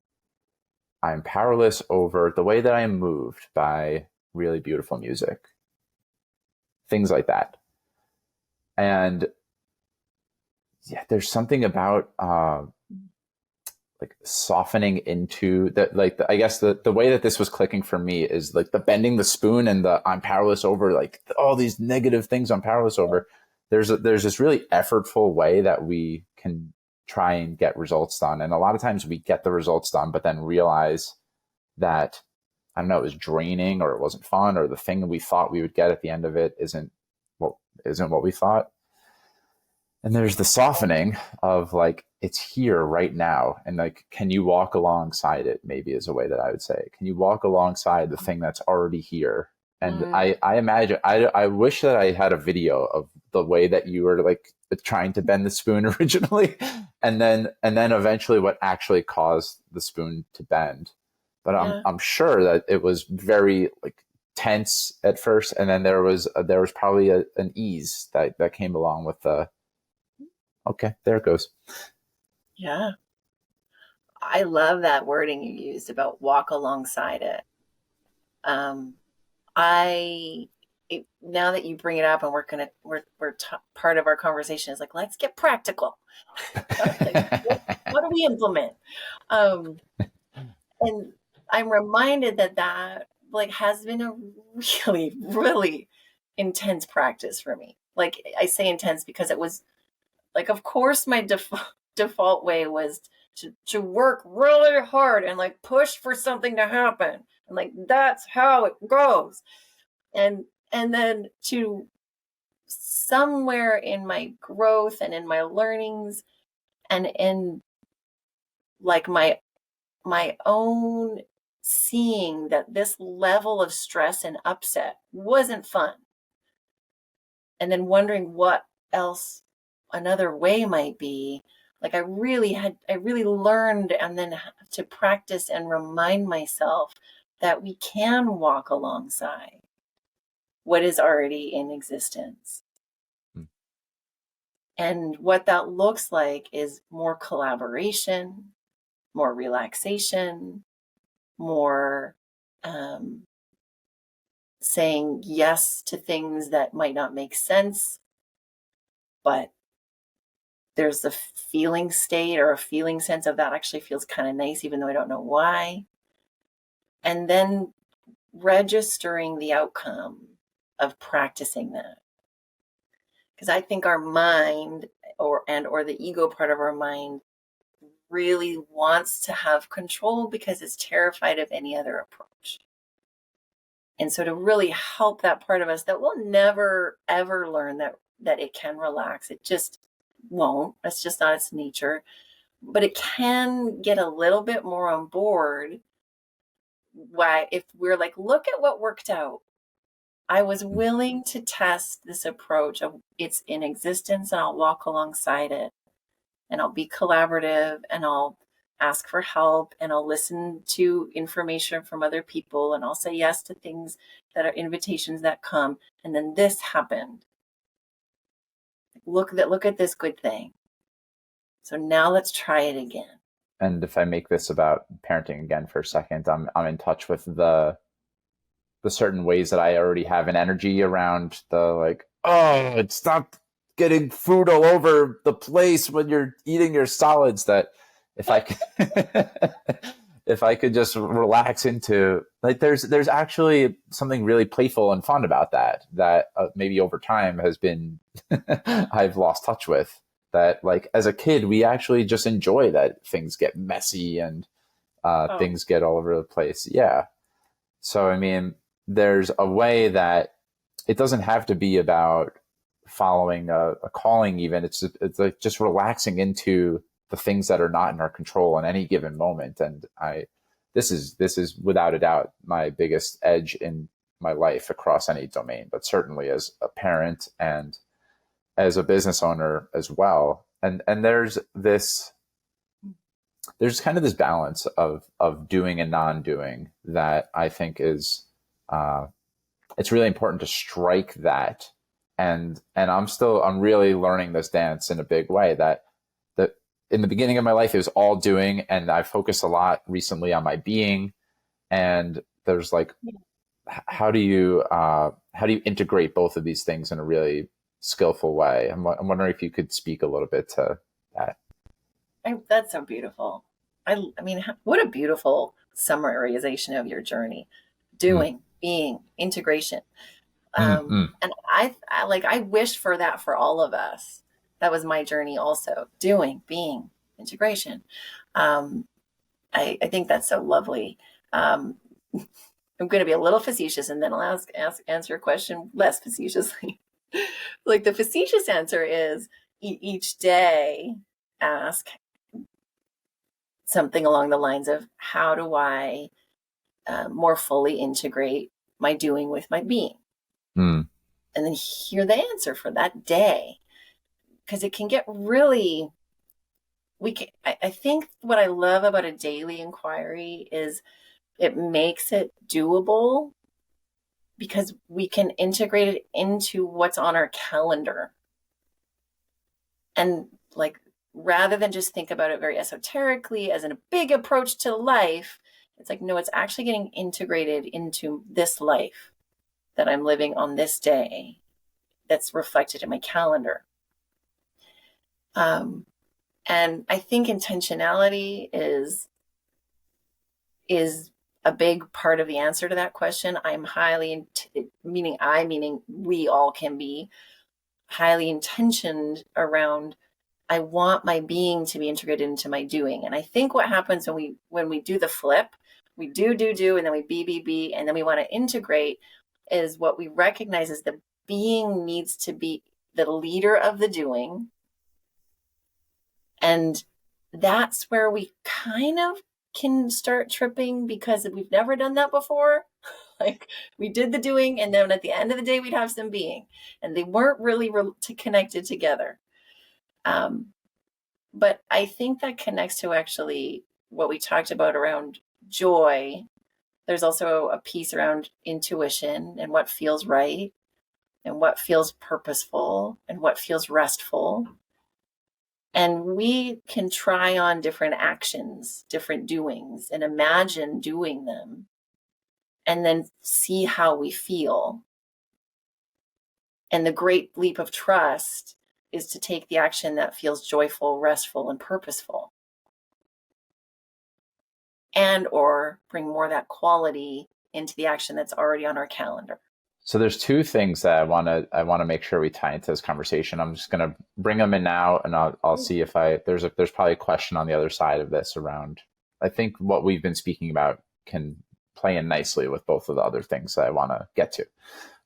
[SPEAKER 1] I am powerless over the way that I am moved by really beautiful music. things like that. And yeah, there's something about like softening into that. Like I guess the way that this was clicking for me is like the bending the spoon and the I'm powerless over, like all these negative things I'm powerless over. There's this really effortful way that we can try and get results done, and a lot of times we get the results done, but then realize that, I don't know, it was draining, or it wasn't fun, or the thing that we thought we would get at the end of it what isn't what we thought. And there's the softening of like, it's here right now. And like, can you walk alongside it? Maybe is a way that I would say, can you walk alongside the thing that's already here? And
[SPEAKER 2] Mm,
[SPEAKER 1] I imagine, I wish that I had a video of the way that you were like trying to bend the spoon originally. And then eventually what actually caused the spoon to bend. But
[SPEAKER 2] yeah.
[SPEAKER 1] I'm sure that it was very like tense at first. And then there was probably an ease that came along with the, okay, there it goes.
[SPEAKER 2] Yeah. I love that wording you used about walk alongside it. Um, I now that you bring it up, and part of our conversation is like, let's get practical. Like, what do we implement? Um, and I'm reminded that like has been a really, really intense practice for me. Like I say intense because it was like, of course, my default way was to work really hard and like push for something to happen. And like, that's how it goes. And then to somewhere in my growth and in my learnings and in like my own seeing that this level of stress and upset wasn't fun. And then wondering what else another way might be. Like I really learned and then to practice and remind myself that we can walk alongside what is already in existence. And what that looks like is more collaboration, more relaxation, more um, saying yes to things that might not make sense, but there's a feeling state or a feeling sense of that actually feels kind of nice, even though I don't know why. And then registering the outcome of practicing that. Because I think our mind or the ego part of our mind really wants to have control because it's terrified of any other approach. And so to really help that part of us that will never ever learn that it can relax, it just won't. That's just not its nature. But it can get a little bit more on board. Why, if we're like, look at what worked out. I was willing to test this approach of it's in existence and I'll walk alongside it and I'll be collaborative and I'll ask for help and I'll listen to information from other people and I'll say yes to things that are invitations that come. And then this happened. Look at this good thing. So now let's try it again.
[SPEAKER 1] And if I make this about parenting again for a second, I'm in touch with the certain ways that I already have an energy around the like, oh, stop getting food all over the place when you're eating your solids. That if I could, if I could just relax into like, there's actually something really playful and fun about that maybe over time has been I've lost touch with. That like as a kid we actually just enjoy that things get messy and
[SPEAKER 2] Oh,
[SPEAKER 1] things get all over the place. Yeah. So I mean, there's a way that it doesn't have to be about following a calling. Even it's like just relaxing into the things that are not in our control in any given moment. And this is without a doubt my biggest edge in my life across any domain, but certainly as a parent and as a business owner as well. And there's kind of this balance of doing and non-doing that I think is uh, it's really important to strike that. And I'm really learning this dance in a big way. That in the beginning of my life it was all doing, and I focused a lot recently on my being. And there's like how do you integrate both of these things in a really skillful way? I'm wondering if you could speak a little bit to that.
[SPEAKER 2] That's so beautiful. I mean, what a beautiful summarization of your journey.
[SPEAKER 1] Mm,
[SPEAKER 2] Doing, being, integration.
[SPEAKER 1] mm, mm,
[SPEAKER 2] And I wish for that for all of us. That was my journey also. Doing, being, integration. Um, I think that's so lovely. Um, I'm going to be a little facetious, and then I'll answer a question less facetiously. Like the facetious answer is each day ask something along the lines of, how do I more fully integrate my doing with my being?
[SPEAKER 1] mm.
[SPEAKER 2] And then hear the answer for that day. Because it can get really, I think what I love about a daily inquiry is it makes it doable because we can integrate it into what's on our calendar. And like, rather than just think about it very esoterically as a big approach to life, it's like, no, it's actually getting integrated into this life that I'm living on this day that's reflected in my calendar. Um, and I think intentionality is a big part of the answer to that question. I'm meaning we all can be highly intentioned around, I want my being to be integrated into my doing. And I think what happens when we do the flip, we do, and then we be, and then we want to integrate, is what we recognize is the being needs to be the leader of the doing. And that's where we kind of can start tripping because we've never done that before. Like we did the doing, and then at the end of the day, we'd have some being, and they weren't really connected together. Um, but I think that connects to actually what we talked about around joy. There's also a piece around intuition and what feels right and what feels purposeful and what feels restful. And we can try on different actions, different doings, and imagine doing them and then see how we feel. And the great leap of trust is to take the action that feels joyful, restful, and purposeful, and or bring more of that quality into the action that's already on our calendar.
[SPEAKER 1] So there's two things that I want to make sure we tie into this conversation. I'm just going to bring them in now, and I'll see if there's probably a question on the other side of this around. I think what we've been speaking about can play in nicely with both of the other things that I want to get to.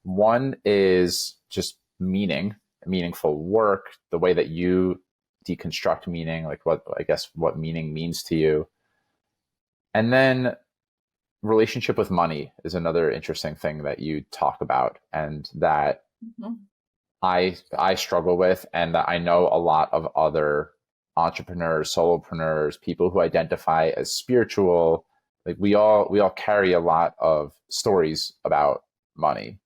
[SPEAKER 1] One is just meaning, meaningful work, the way that you deconstruct meaning, like what meaning means to you. And then relationship with money is another interesting thing that you talk about, and that
[SPEAKER 2] Mm-hmm.
[SPEAKER 1] I struggle with, and that I know a lot of other entrepreneurs, solopreneurs, people who identify as spiritual, like we all carry a lot of stories about money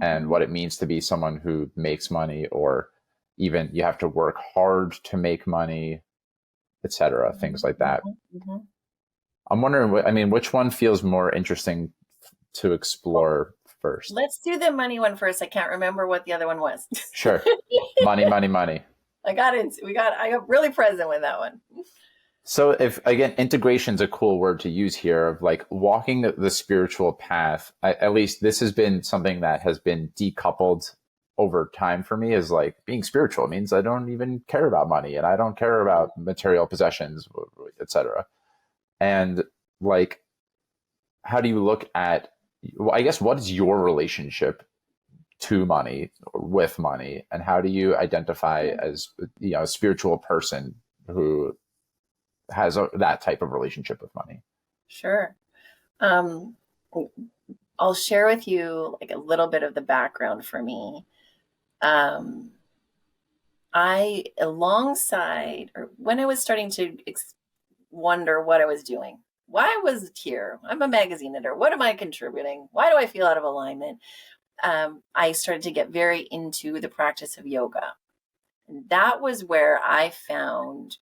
[SPEAKER 1] and
[SPEAKER 2] Mm-hmm.
[SPEAKER 1] what it means to be someone who makes money, or even you have to work hard to make money, etc., things like that.
[SPEAKER 2] Mm-hmm.
[SPEAKER 1] I'm wondering, I mean, which one feels more interesting to explore first?
[SPEAKER 2] Let's do the money one first. I can't remember what the other one was.
[SPEAKER 1] Sure. Money, money, money.
[SPEAKER 2] I got really present with that one.
[SPEAKER 1] So if again, integration is a cool word to use here, of like walking the spiritual path. At least this has been something that has been decoupled over time for me, is like being spiritual means I don't even care about money and I don't care about material possessions, etc. And like, how do you look at, well, I guess, what is your relationship to money or with money, and how do you identify as a spiritual person who has that type of relationship with money?
[SPEAKER 2] Sure. Um, I'll share with you like a little bit of the background for me. Um, I, alongside, or when I was starting to wonder what I was doing, why I was here. I'm a magazine editor. What am I contributing? Why do I feel out of alignment? I started to get very into the practice of yoga. And that was where I found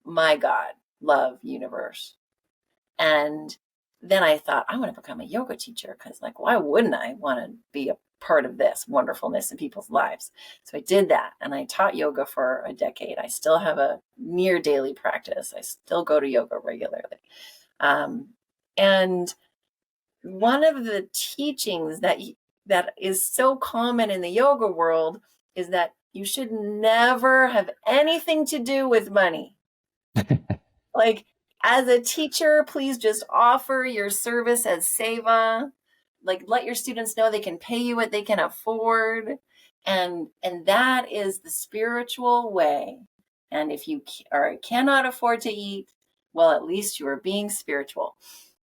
[SPEAKER 2] my God, love, universe. And then I thought, I want to become a yoga teacher because, like, why wouldn't I want to be a part of this wonderfulness in people's lives? So I did that, and I taught yoga for a decade. I still have a near daily practice. I still go to yoga regularly. And one of the teachings that is so common in the yoga world is that you should never have anything to do with money. Like, as a teacher, please just offer your service as seva. Like, let your students know they can pay you what they can afford. And that is the spiritual way. And if you cannot afford to eat, well, at least you are being spiritual.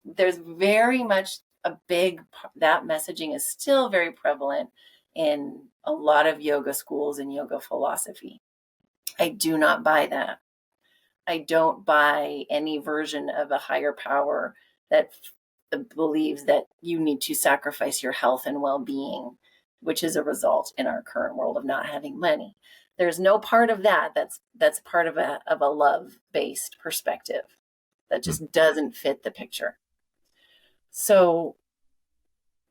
[SPEAKER 2] There's very much that messaging is still very prevalent in a lot of yoga schools and yoga philosophy. I do not buy that. I don't buy any version of a higher power that believes that you need to sacrifice your health and well-being, which is a result in our current world of not having money. There's no part of that's part of a love-based perspective that just doesn't fit the picture. So,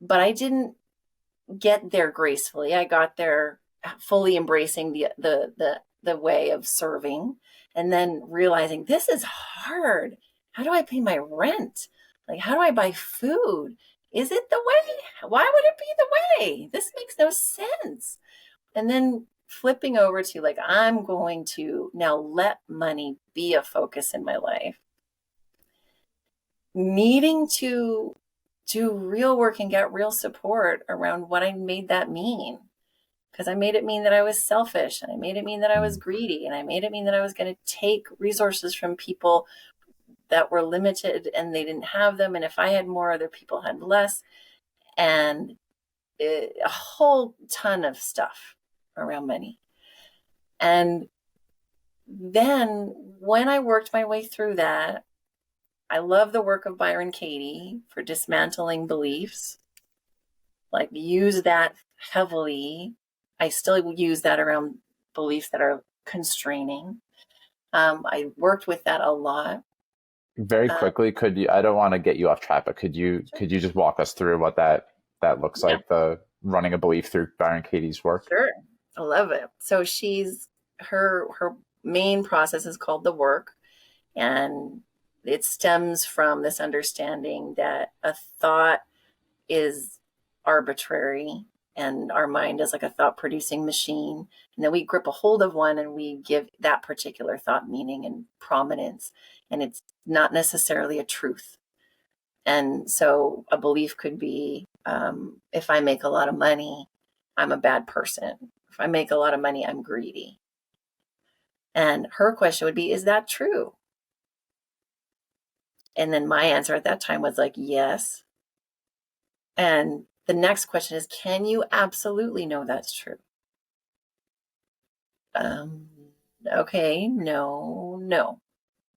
[SPEAKER 2] but I didn't get there gracefully. I got there fully embracing the way of serving, and then realizing this is hard. How do I pay my rent? Like, how do I buy food? Is it the way? Why would it be the way? This makes no sense. And then flipping over to, like, I'm going to now let money be a focus in my life. Needing to do real work and get real support around what I made that mean. Because I made it mean that I was selfish, and I made it mean that I was greedy, and I made it mean that I was going to take resources from people that were limited and they didn't have them. And if I had more, other people had less. And a whole ton of stuff around money. And then when I worked my way through that, I love the work of Byron Katie for dismantling beliefs. Like, use that heavily. I still use that around beliefs that are constraining. I worked with that a lot.
[SPEAKER 1] Very quickly, could you, I don't want to get you off track, but could you just walk us through what that looks like, the running a belief through Byron Katie's work?
[SPEAKER 2] Sure. I love it. So her main process is called the work, and it stems from this understanding that a thought is arbitrary and our mind is like a thought producing machine. And then we grip a hold of one and we give that particular thought meaning and prominence. And it's not necessarily a truth. And so a belief could be, if I make a lot of money, I'm a bad person. If I make a lot of money, I'm greedy. And her question would be, is that true? And then my answer at that time was like, yes. And the next question is, can you absolutely know that's true? Okay, no.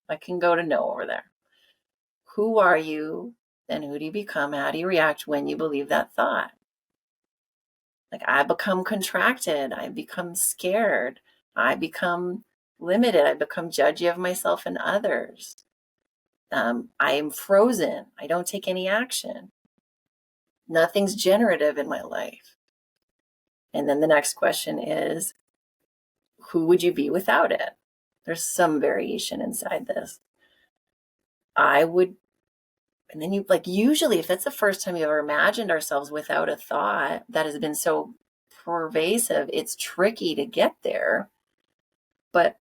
[SPEAKER 2] I can go to no over there. Who are you? Then who do you become? How do you react when you believe that thought? Like, I become contracted. I become scared. I become limited. I become judgy of myself and others. I am frozen. I don't take any action. Nothing's generative in my life. And then the next question is, who would you be without it? There's some variation inside this. And then you, like, usually if that's the first time you've ever imagined ourselves without a thought that has been so pervasive, it's tricky to get there. But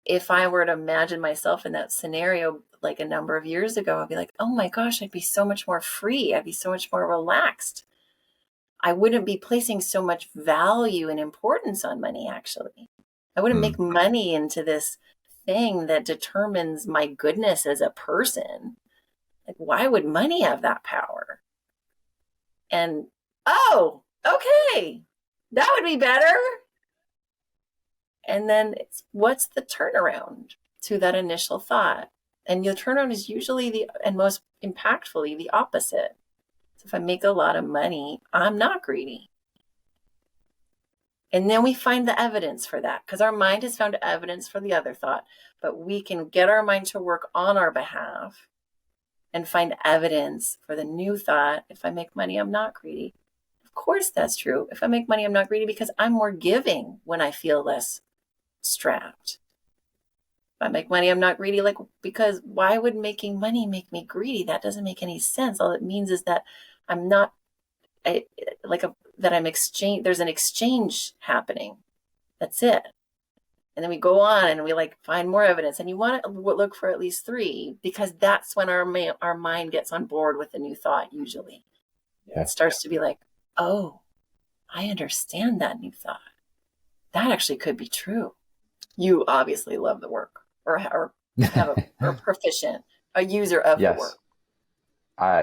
[SPEAKER 2] if I were to imagine myself in that scenario, like a number of years ago, I'd be like, oh my gosh, I'd be so much more free. I'd be so much more relaxed. I wouldn't be placing so much value and importance on money, actually. I wouldn't make money into this thing that determines my goodness as a person. Like, why would money have that power? And, oh, okay, that would be better. And then what's the turnaround to that initial thought? And the turnaround is usually and most impactfully the opposite. So if I make a lot of money, I'm not greedy. And then we find the evidence for that, because our mind has found evidence for the other thought, but we can get our mind to work on our behalf and find evidence for the new thought. If I make money, I'm not greedy. Of course, that's true. If I make money, I'm not greedy because I'm more giving when I feel less strapped. If I make money, I'm not greedy. Like, because why would making money make me greedy? That doesn't make any sense. All it means is that I'm not that I'm exchange. There's an exchange happening. That's it. And then we go on and we like find more evidence, and you want to look for at least 3, because that's when our mind gets on board with a new thought. Usually
[SPEAKER 1] Yeah.
[SPEAKER 2] it starts to be like, oh, I understand that new thought. That actually could be true. You obviously love the work, or have or proficient, a user of the
[SPEAKER 1] Yes.
[SPEAKER 2] work.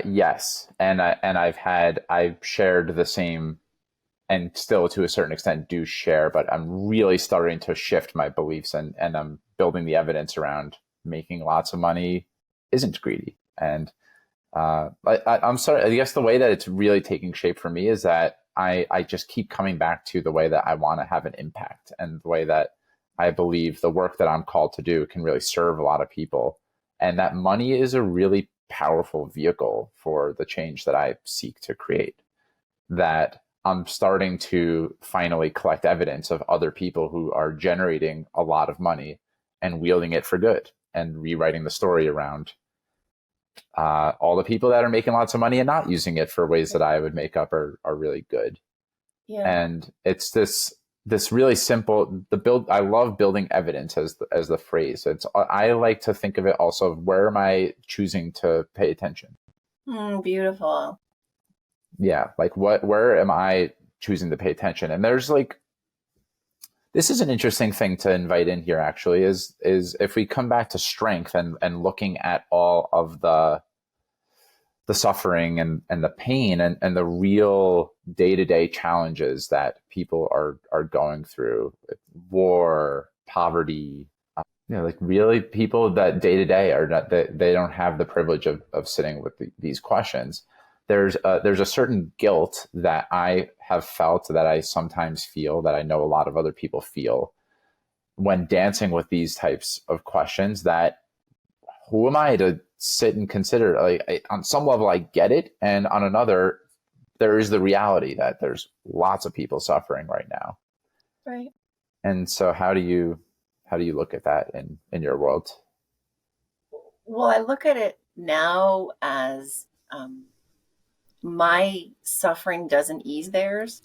[SPEAKER 1] Yes. And I've shared the same, and still to a certain extent do share, but I'm really starting to shift my beliefs, and I'm building the evidence around making lots of money isn't greedy. And I'm sorry, I guess the way that it's really taking shape for me is that I just keep coming back to the way that I want to have an impact, and the way that I believe the work that I'm called to do can really serve a lot of people. And that money is a really powerful vehicle for the change that I seek to create. That I'm starting to finally collect evidence of other people who are generating a lot of money and wielding it for good, and rewriting the story around all the people that are making lots of money and not using it for ways that I would make up are really good.
[SPEAKER 2] Yeah.
[SPEAKER 1] And it's this really simple, I love building evidence as the phrase. I like to think of it also, where am I choosing to pay attention?
[SPEAKER 2] Beautiful.
[SPEAKER 1] Yeah, like where am I choosing to pay attention? And there's like, this is an interesting thing to invite in here actually, is if we come back to strength and looking at all of the suffering and the pain and the real day-to-day challenges that people are going through, war, poverty, like really people that day to day are not, that they don't have the privilege of sitting with these questions. There's a certain guilt that I have felt, that I sometimes feel, that I know a lot of other people feel when dancing with these types of questions, that who am I to sit and consider? Like, on some level, I get it. And on another, there is the reality that there's lots of people suffering right now.
[SPEAKER 2] Right.
[SPEAKER 1] And so how do you look at that in your world?
[SPEAKER 2] Well, I look at it now as my suffering doesn't ease theirs,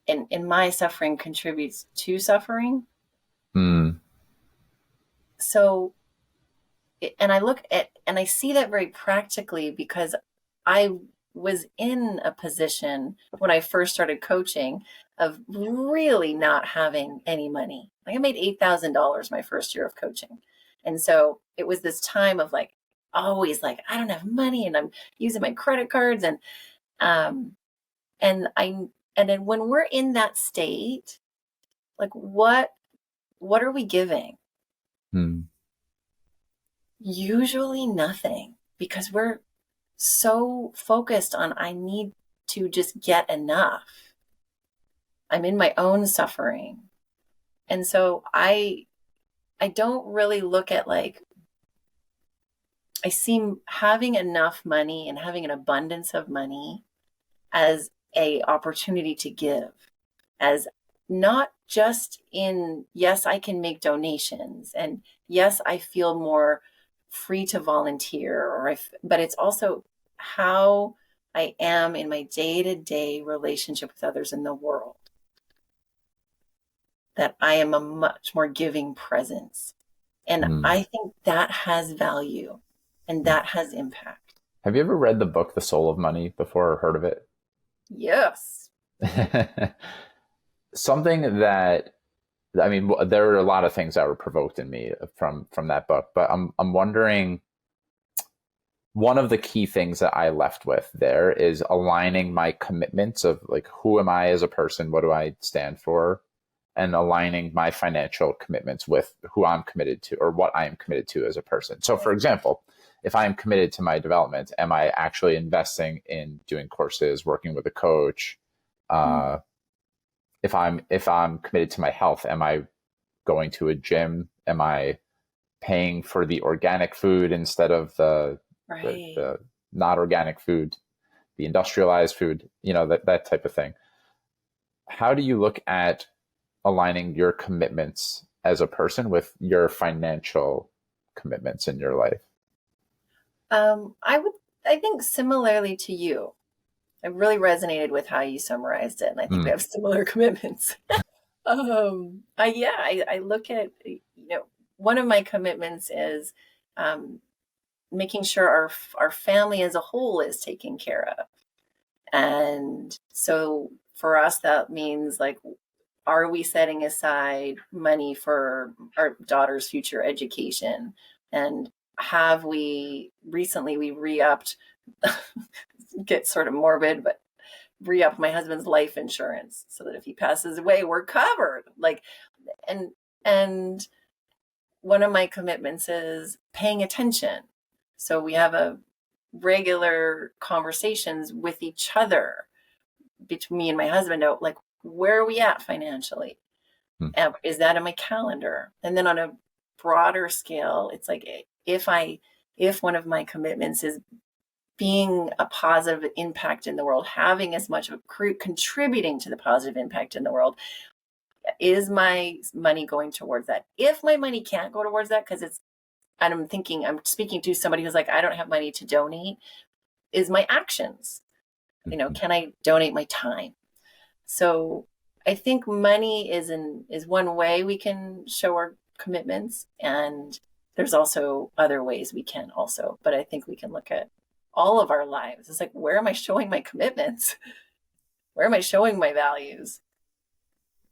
[SPEAKER 2] and my suffering contributes to suffering.
[SPEAKER 1] Mm.
[SPEAKER 2] So, and I look at, and I see that very practically, because I was in a position when I first started coaching of really not having any money. Like, I made $8,000 my first year of coaching. And so it was this time of like, always like, I don't have money and I'm using my credit cards. Um, and then when we're in that state, like, what are we giving?
[SPEAKER 1] Mm.
[SPEAKER 2] Usually nothing, because we're so focused on, I need to just get enough. I'm in my own suffering. And so I don't really look at, like, I see having enough money and having an abundance of money as a opportunity to give, as not just in, yes, I can make donations, and yes, I feel more free to volunteer, but it's also how I am in my day-to-day relationship with others in the world, that I am a much more giving presence. And I think that has value and that has impact.
[SPEAKER 1] Have you ever read the book The Soul of Money before, or heard of it?
[SPEAKER 2] Yes.
[SPEAKER 1] Something that, I mean, there are a lot of things that were provoked in me from that book, but I'm wondering, one of the key things that I left with there is aligning my commitments of, like, who am I as a person? What do I stand for? And aligning my financial commitments with who I'm committed to, or what I am committed to as a person. So, for example, if I am committed to my development, am I actually investing in doing courses, working with a coach? If I'm committed to my health, am I going to a gym? Am I paying for the organic food instead of the
[SPEAKER 2] Right.
[SPEAKER 1] the not organic food, the industrialized food, that type of thing. How do you look at aligning your commitments as a person with your financial commitments in your life?
[SPEAKER 2] I would, I think similarly to you, I really resonated with how you summarized it, and I think we
[SPEAKER 1] Mm,
[SPEAKER 2] have similar commitments. I look at, one of my commitments is um, making sure our family as a whole is taken care of. And so for us, that means like, are we setting aside money for our daughter's future education? And have we recently we re-upped, get sort of morbid, but re-upped my husband's life insurance so that if he passes away, we're covered. Like, and and one of my commitments is paying attention. So we have a regular conversations with each other between me and my husband out, like, where are we at financially?
[SPEAKER 1] mm,
[SPEAKER 2] Is that in my calendar? And then on a broader scale, it's like, if one of my commitments is being a positive impact in the world, having as much of a contributing to the positive impact in the world, is my money going towards that? If my money can't go towards that because it's, and I'm speaking to somebody who's like, I don't have money to donate, is my actions.
[SPEAKER 1] mhm,
[SPEAKER 2] Can I donate my time? So I think money is one way we can show our commitments, and there's also other ways we can also. But I think we can look at all of our lives. It's like, where am I showing my commitments? Where am I showing my values?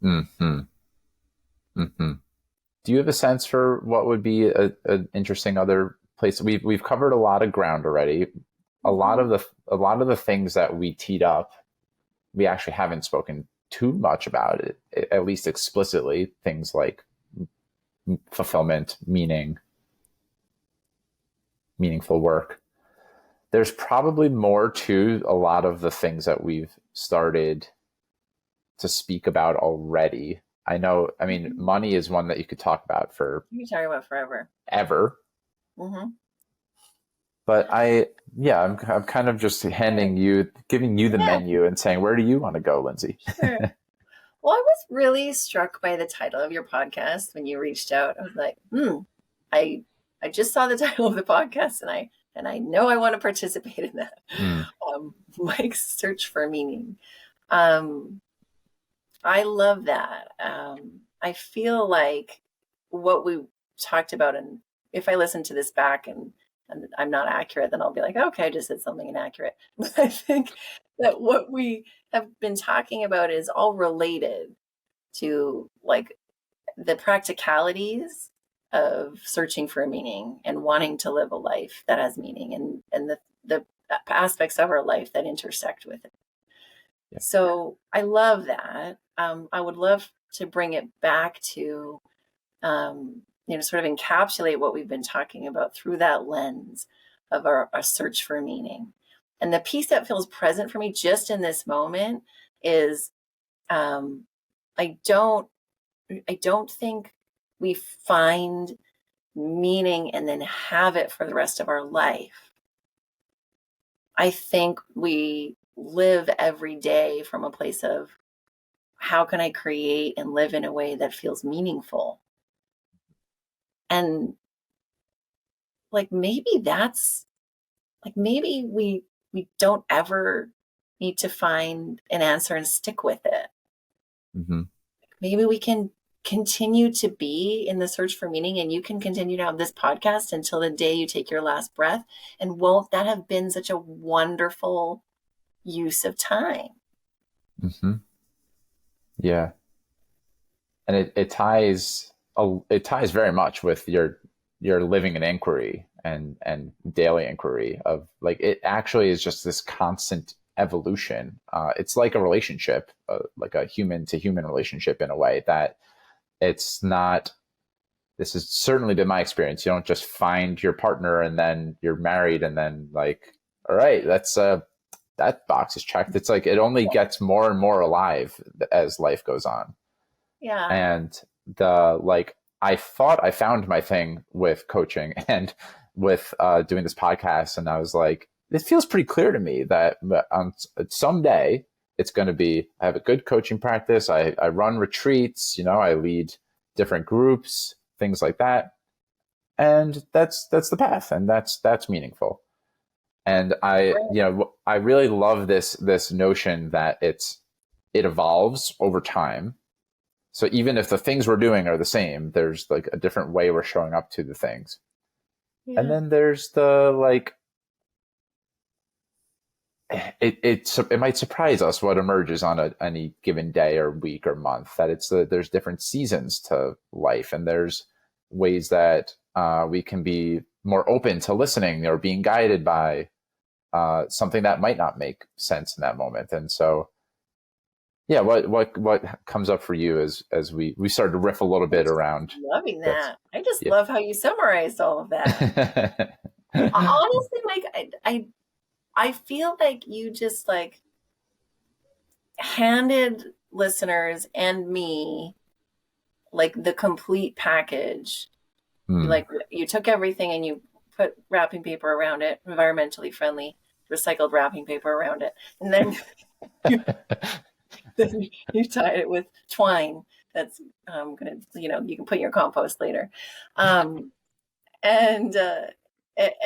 [SPEAKER 1] mhm, mhm. Do you have a sense for what would be an interesting other place? We've covered a lot of ground already.
[SPEAKER 2] Mm-hmm.
[SPEAKER 1] A lot of the things that we teed up, we actually haven't spoken too much about it, at least explicitly. Things like fulfillment, meaning, meaningful work. There's probably more to a lot of the things that we've started to speak about already. I know, I mean,
[SPEAKER 2] Mm-hmm.
[SPEAKER 1] money is one that you could talk about for
[SPEAKER 2] You can talk about forever.
[SPEAKER 1] ever.
[SPEAKER 2] Mm-hmm.
[SPEAKER 1] But I'm kind of just giving you the
[SPEAKER 2] Yeah,
[SPEAKER 1] menu and saying, where do you want to go, Lindsey?
[SPEAKER 2] sure. Well, I was really struck by the title of your podcast when you reached out. I was like, I I just saw the title of the podcast, and I know I want to participate in that.
[SPEAKER 1] Mm,
[SPEAKER 2] Mike's search for meaning. Um, I love that. I feel like what we talked about, and if I listen to this back and I'm not accurate, then I'll be like, okay, I just said something inaccurate. But I think that what we have been talking about is all related to like the practicalities of searching for meaning and wanting to live a life that has meaning, and the aspects of our life that intersect with it.
[SPEAKER 1] yeah.
[SPEAKER 2] So I love that. I would love to bring it back to, sort of encapsulate what we've been talking about through that lens of our search for meaning. And the piece that feels present for me just in this moment is, um, I don't, I don't think we find meaning and then have it for the rest of our life. I think we live every day from a place of, how can I create and live in a way that feels meaningful? And like maybe that's like maybe we don't ever need to find an answer and stick with it.
[SPEAKER 1] Hmm.
[SPEAKER 2] Maybe we can continue to be in the search for meaning, and you can continue to have this podcast until the day you take your last breath. And won't that have been such a wonderful use of time?
[SPEAKER 1] Hmm. Yeah. And it ties very much with your living an inquiry and daily inquiry of like, it actually is just this constant evolution. It's like a relationship, like a human to human relationship in a way that it's not. This has certainly been my experience. You don't just find your partner and then you're married and then like, all right, that box is checked. It's like it only gets more and more alive as life goes on.
[SPEAKER 2] Yeah.
[SPEAKER 1] And the like, I thought I found my thing with coaching, and with doing this podcast, and I was like, it feels pretty clear to me that someday it's going to be, I have a good coaching practice. I run retreats, I lead different groups, things like that. And that's the path, and that's meaningful. And I really love this notion that it evolves over time. So even if the things we're doing are the same, there's like a different way we're showing up to the things.
[SPEAKER 2] Yeah.
[SPEAKER 1] And then there's the like, it might surprise us what emerges on any given day or week or month. That there's different seasons to life, and there's ways that we can be more open to listening or being guided by something that might not make sense in that moment. And so, yeah, what comes up for you as we started to riff a little bit around
[SPEAKER 2] Loving
[SPEAKER 1] this?
[SPEAKER 2] that. I just
[SPEAKER 1] Yeah.
[SPEAKER 2] love how you summarized all of that. Honestly, Mike, I feel like you just like handed listeners and me like the complete package. Like you took everything and you put wrapping paper around it, environmentally friendly, recycled wrapping paper around it, and then you tied it with twine. That's gonna, you can put in your compost later, and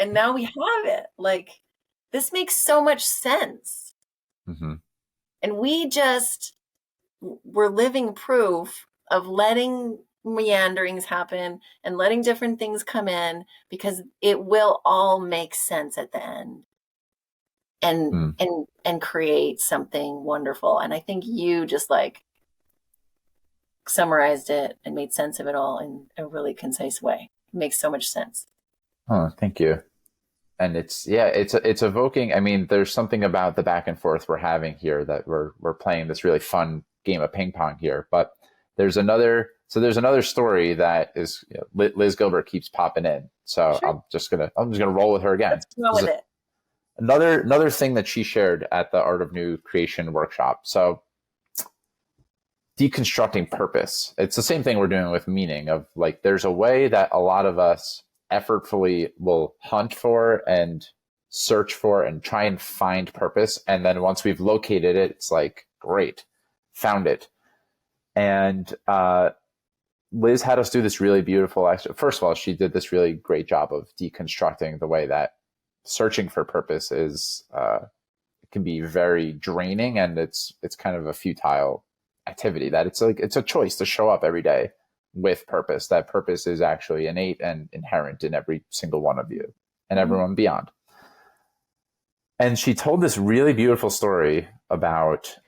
[SPEAKER 2] now we have it. Like this makes so much sense, and we're living proof of letting meanderings happen and letting different things come in, because it will all make sense at the end and create something wonderful. And I think you just like summarized it and made sense of it all in a really concise way. It makes so much sense.
[SPEAKER 1] Oh, thank you. And it's evoking. I mean, there's something about the back and forth we're having here that we're playing this really fun game of ping pong here. But there's another story that is, Liz Gilbert keeps popping in. So sure. I'm just gonna roll with her again.
[SPEAKER 2] Let's go with it.
[SPEAKER 1] Another thing that she shared at the Art of New Creation workshop. So deconstructing purpose. It's the same thing we're doing with meaning, of like, there's a way that a lot of us effortfully will hunt for and search for and try and find purpose. And then once we've located it, it's like, great, found it. And Liz had us do this really beautiful first of all, she did this really great job of deconstructing the way that searching for purpose is it can be very draining, and it's kind of a futile activity. That it's a choice to show up every day with purpose. That purpose is actually innate and inherent in every single one of you and everyone beyond. And she told this really beautiful story about,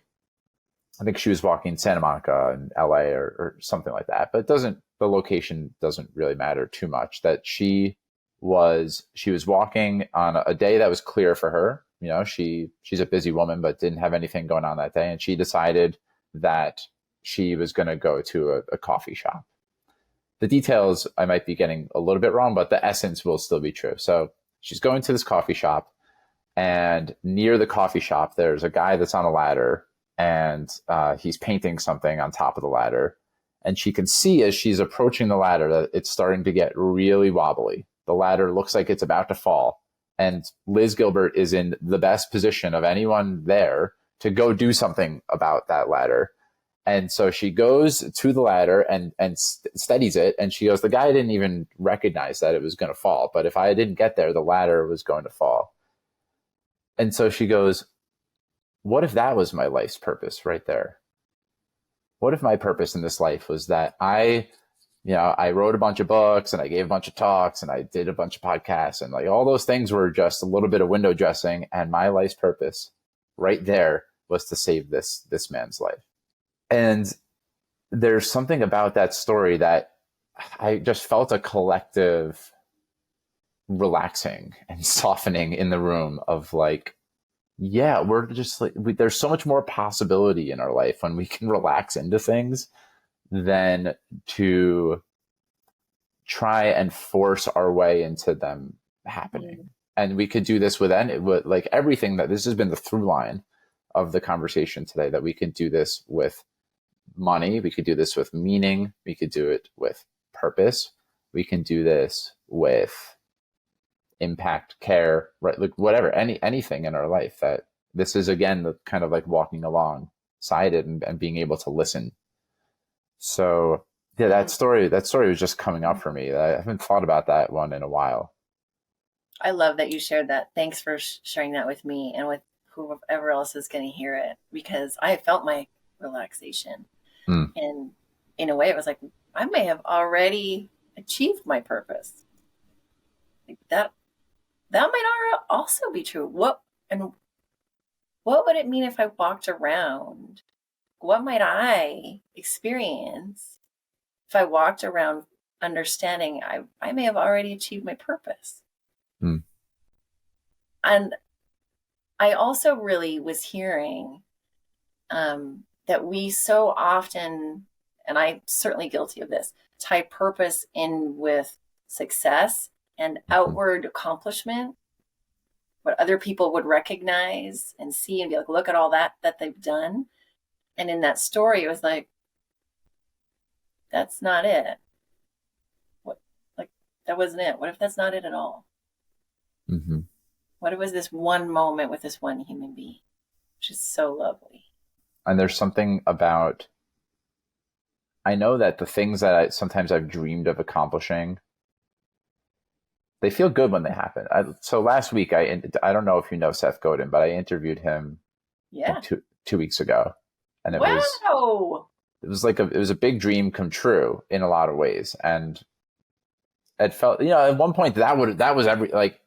[SPEAKER 1] I think she was walking Santa Monica in LA or something like that, but the location doesn't really matter too much. That she was walking on a day that was clear for her. She's a busy woman, but didn't have anything going on that day. And she decided that she was going to go to a coffee shop. The details I might be getting a little bit wrong, but the essence will still be true. So she's going to this coffee shop, and near the coffee shop, there's a guy that's on a ladder, and he's painting something on top of the ladder. And she can see as she's approaching the ladder that it's starting to get really wobbly. The ladder looks like it's about to fall. And Liz Gilbert is in the best position of anyone there to go do something about that ladder. And so she goes to the ladder and steadies it. And she goes, the guy didn't even recognize that it was going to fall. But if I didn't get there, the ladder was going to fall. And so she goes, what if that was my life's purpose right there? What if my purpose in this life was that I wrote a bunch of books and I gave a bunch of talks and I did a bunch of podcasts, and like all those things were just a little bit of window dressing, and my life's purpose right there was to save this man's life. And there's something about that story that I just felt a collective relaxing and softening in the room of like, yeah, we're just like, there's so much more possibility in our life when we can relax into things than to try and force our way into them happening. And we could do this with like everything that this has been the through line of the conversation today, that we could do this with money. We could do this with meaning. We could do it with purpose. We can do this with impact, care, right? Like whatever, anything in our life, that this is again the kind of like walking alongside it and being able to listen. So yeah,
[SPEAKER 2] Mm.
[SPEAKER 1] that story was just coming up for me. I haven't thought about that one in a while.
[SPEAKER 2] I love that you shared that. Thanks for sharing that with me and with whoever else is going to hear it, because I felt my relaxation.
[SPEAKER 1] Mm,
[SPEAKER 2] And in a way, it was like, I may have already achieved my purpose. Like that might also be true. What would it mean if I walked around? What might I experience if I walked around understanding I may have already achieved my purpose?
[SPEAKER 1] mm,
[SPEAKER 2] And I also really was hearing that we so often, and I'm certainly guilty of this, tie purpose in with success and
[SPEAKER 1] mhm.
[SPEAKER 2] outward accomplishment, what other people would recognize and see and be like, look at all that they've done. And in that story, it was like, that's not it. What, like, that wasn't it. What if that's not it at all?
[SPEAKER 1] Hmm.
[SPEAKER 2] What if it was this one moment with this one human being, which is so lovely?
[SPEAKER 1] And there's something about, I know that the things that sometimes I've dreamed of accomplishing, they feel good when they happen. So last week, I don't know if you know Seth Godin, but I interviewed him, I think
[SPEAKER 2] Yeah.
[SPEAKER 1] 2 weeks ago, and
[SPEAKER 2] Wow.
[SPEAKER 1] it was like it was a big dream come true in a lot of ways, and it felt, at one point that was every, like,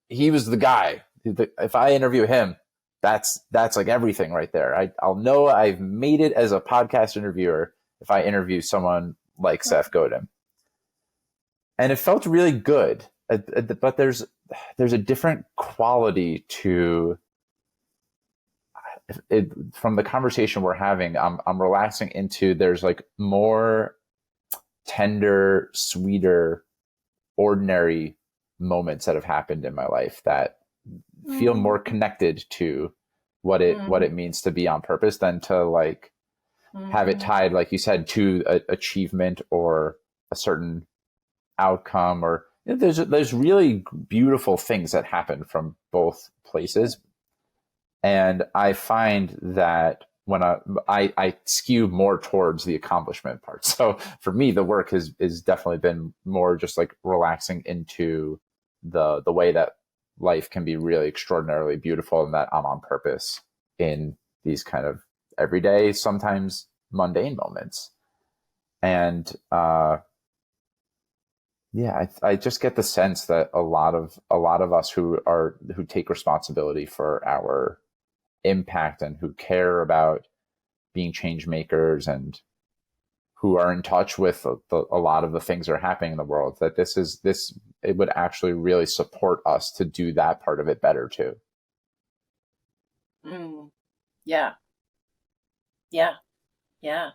[SPEAKER 1] he was the guy. If I interview him, that's like everything right there. I'll know I've made it as a podcast interviewer if I interview someone like Seth Godin, and it felt really good. But there's a different quality to it from the conversation we're having. I'm relaxing into, there's like more tender, sweeter, ordinary moments that have happened in my life that feel more
[SPEAKER 2] Mm-hmm.
[SPEAKER 1] connected to what it means to be on purpose than to like have it
[SPEAKER 2] Mm-hmm.
[SPEAKER 1] tied, like you said, to achievement or a certain outcome. Or there's really beautiful things that happen from both places, and I find that when I skew more towards the accomplishment part. So for me, the work is definitely been more just like relaxing into the way that life can be really extraordinarily beautiful, and that I'm on purpose in these kind of everyday, sometimes mundane moments. And yeah, I just get the sense that a lot of us who take responsibility for our impact and who care about being change makers and who are in touch with a lot of the things that are happening in the world, that this it would actually really support us to do that part of it better too.
[SPEAKER 2] Mm. Yeah. Yeah. Yeah.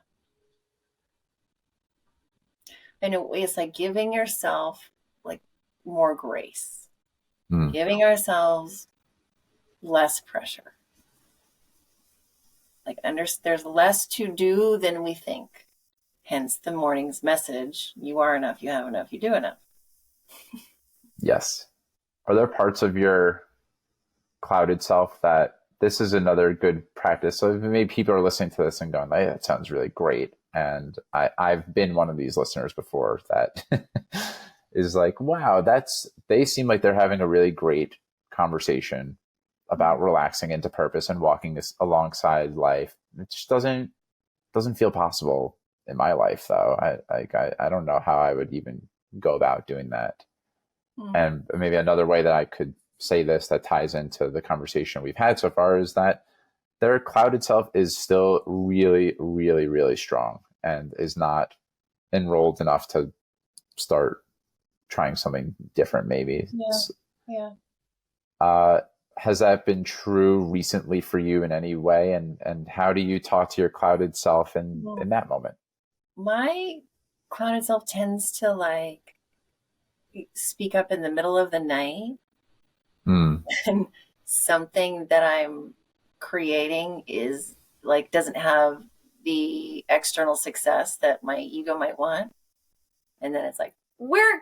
[SPEAKER 2] In a way, it's like giving yourself like more grace,
[SPEAKER 1] Mm,
[SPEAKER 2] giving ourselves less pressure. Like there's less to do than we think. Hence the morning's message: you are enough, you have enough, you do enough.
[SPEAKER 1] yes. Are there parts of your clouded self that this is another good practice? So maybe people are listening to this and going, hey, that sounds really great. And I've been one of these listeners before that is like, wow, they seem like they're having a really great conversation about relaxing into purpose and walking this alongside life. It just doesn't feel possible in my life though. I don't know how I would even go about doing that.
[SPEAKER 2] Mm.
[SPEAKER 1] And maybe another way that I could say this that ties into the conversation we've had so far is that their clouded self is still really, really, really strong and is not enrolled enough to start trying something different, maybe.
[SPEAKER 2] Yeah. Yeah.
[SPEAKER 1] Uh, has that been true recently for you in any way? And how do you talk to your clouded self
[SPEAKER 2] Well,
[SPEAKER 1] in that moment?
[SPEAKER 2] my clouded self tends to like speak up in the middle of the night
[SPEAKER 1] Mm,
[SPEAKER 2] and something that I'm creating is like doesn't have the external success that my ego might want. And then it's like, we're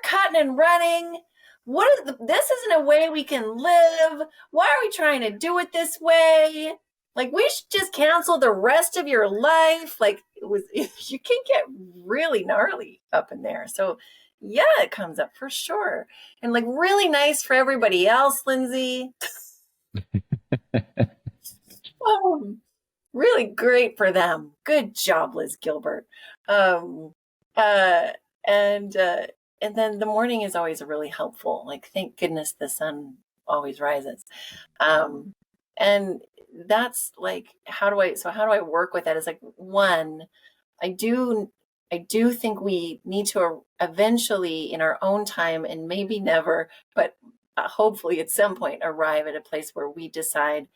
[SPEAKER 2] cutting and running. this isn't a way we can live. Why are we trying to do it this way? Like, we should just cancel the rest of your life. Like, you can get really gnarly up in there. So yeah, it comes up for sure. And like, really nice for everybody else, Lindsey. Oh, really great for them. Good job, Liz Gilbert. Um, uh, and uh, and then the morning is always really helpful. Like, thank goodness the sun always rises. Um, and that's like, how do I work with that? Is like, one, I do I do think we need to eventually, in our own time, and maybe never, but hopefully at some point, arrive at a place where we decide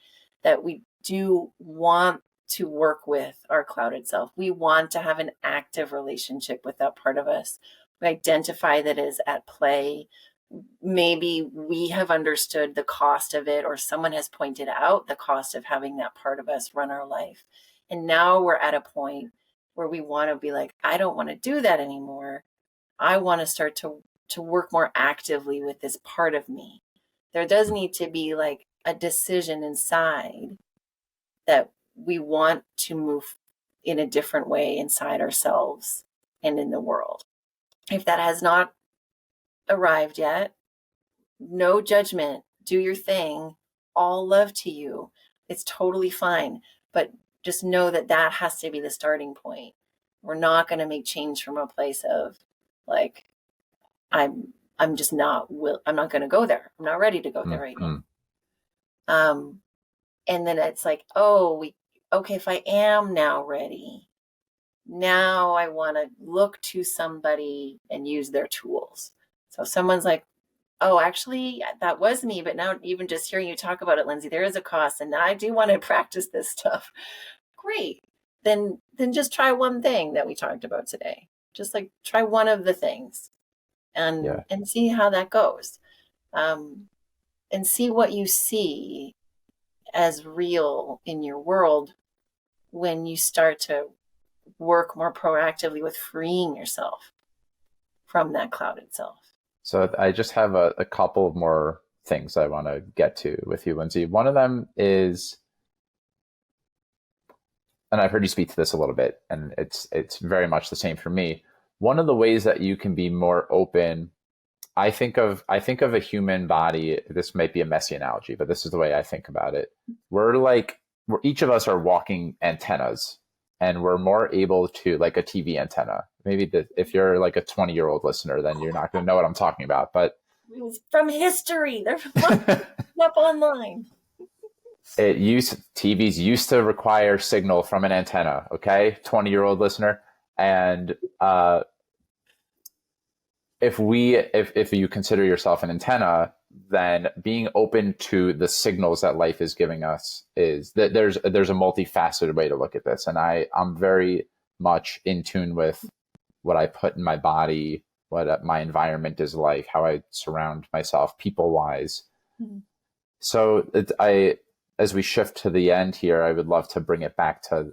[SPEAKER 2] that we do want to work with our clouded self. We want to have an active relationship with that part of us. We identify that is at play. Maybe we have understood the cost of it, or someone has pointed out the cost of having that part of us run our life. And now we're at a point where we want to be like, I don't want to do that anymore. I want to start to work more actively with this part of me. There does need to be like a decision inside that we want to move in a different way inside ourselves and in the world. If that has not arrived yet, no judgment, do your thing, all love to you. It's totally fine. But just know that that has to be the starting point. We're not going to make change from a place of like, I'm just not I'm not going to go there. I'm not ready to go there right now. Um, and then it's like, okay, if I am now ready, now I want to look to somebody and use their tools. So if someone's like, oh, actually, that was me, but now even just hearing you talk about it, Lindsey, there is a cost, and I do want to practice this stuff. Great. Then just try one thing that we talked about today. Just like try one of the things and see how that goes. And see what you see as real in your world when you start to work more proactively with freeing yourself from that clouded self.
[SPEAKER 1] So I just have a couple of more things I want to get to with you, Lindsey. One of them is, and I've heard you speak to this a little bit, and it's very much the same for me. One of the ways that you can be more open, I think of a human body. This might be a messy analogy, but this is the way I think about it. We're each of us are walking antennas, and we're more able to, like a TV antenna. Maybe if you're like a 20-year-old listener, then you're not going to know what I'm talking about. But
[SPEAKER 2] from history, they're up online.
[SPEAKER 1] TVs used to require signal from an antenna. Okay, 20-year-old listener, and if you consider yourself an antenna, then being open to the signals that life is giving us is that there's a multifaceted way to look at this. And I'm very much in tune with what I put in my body, what my environment is like, how I surround myself people wise. Mm-hmm. So as we shift to the end here, I would love to bring it back to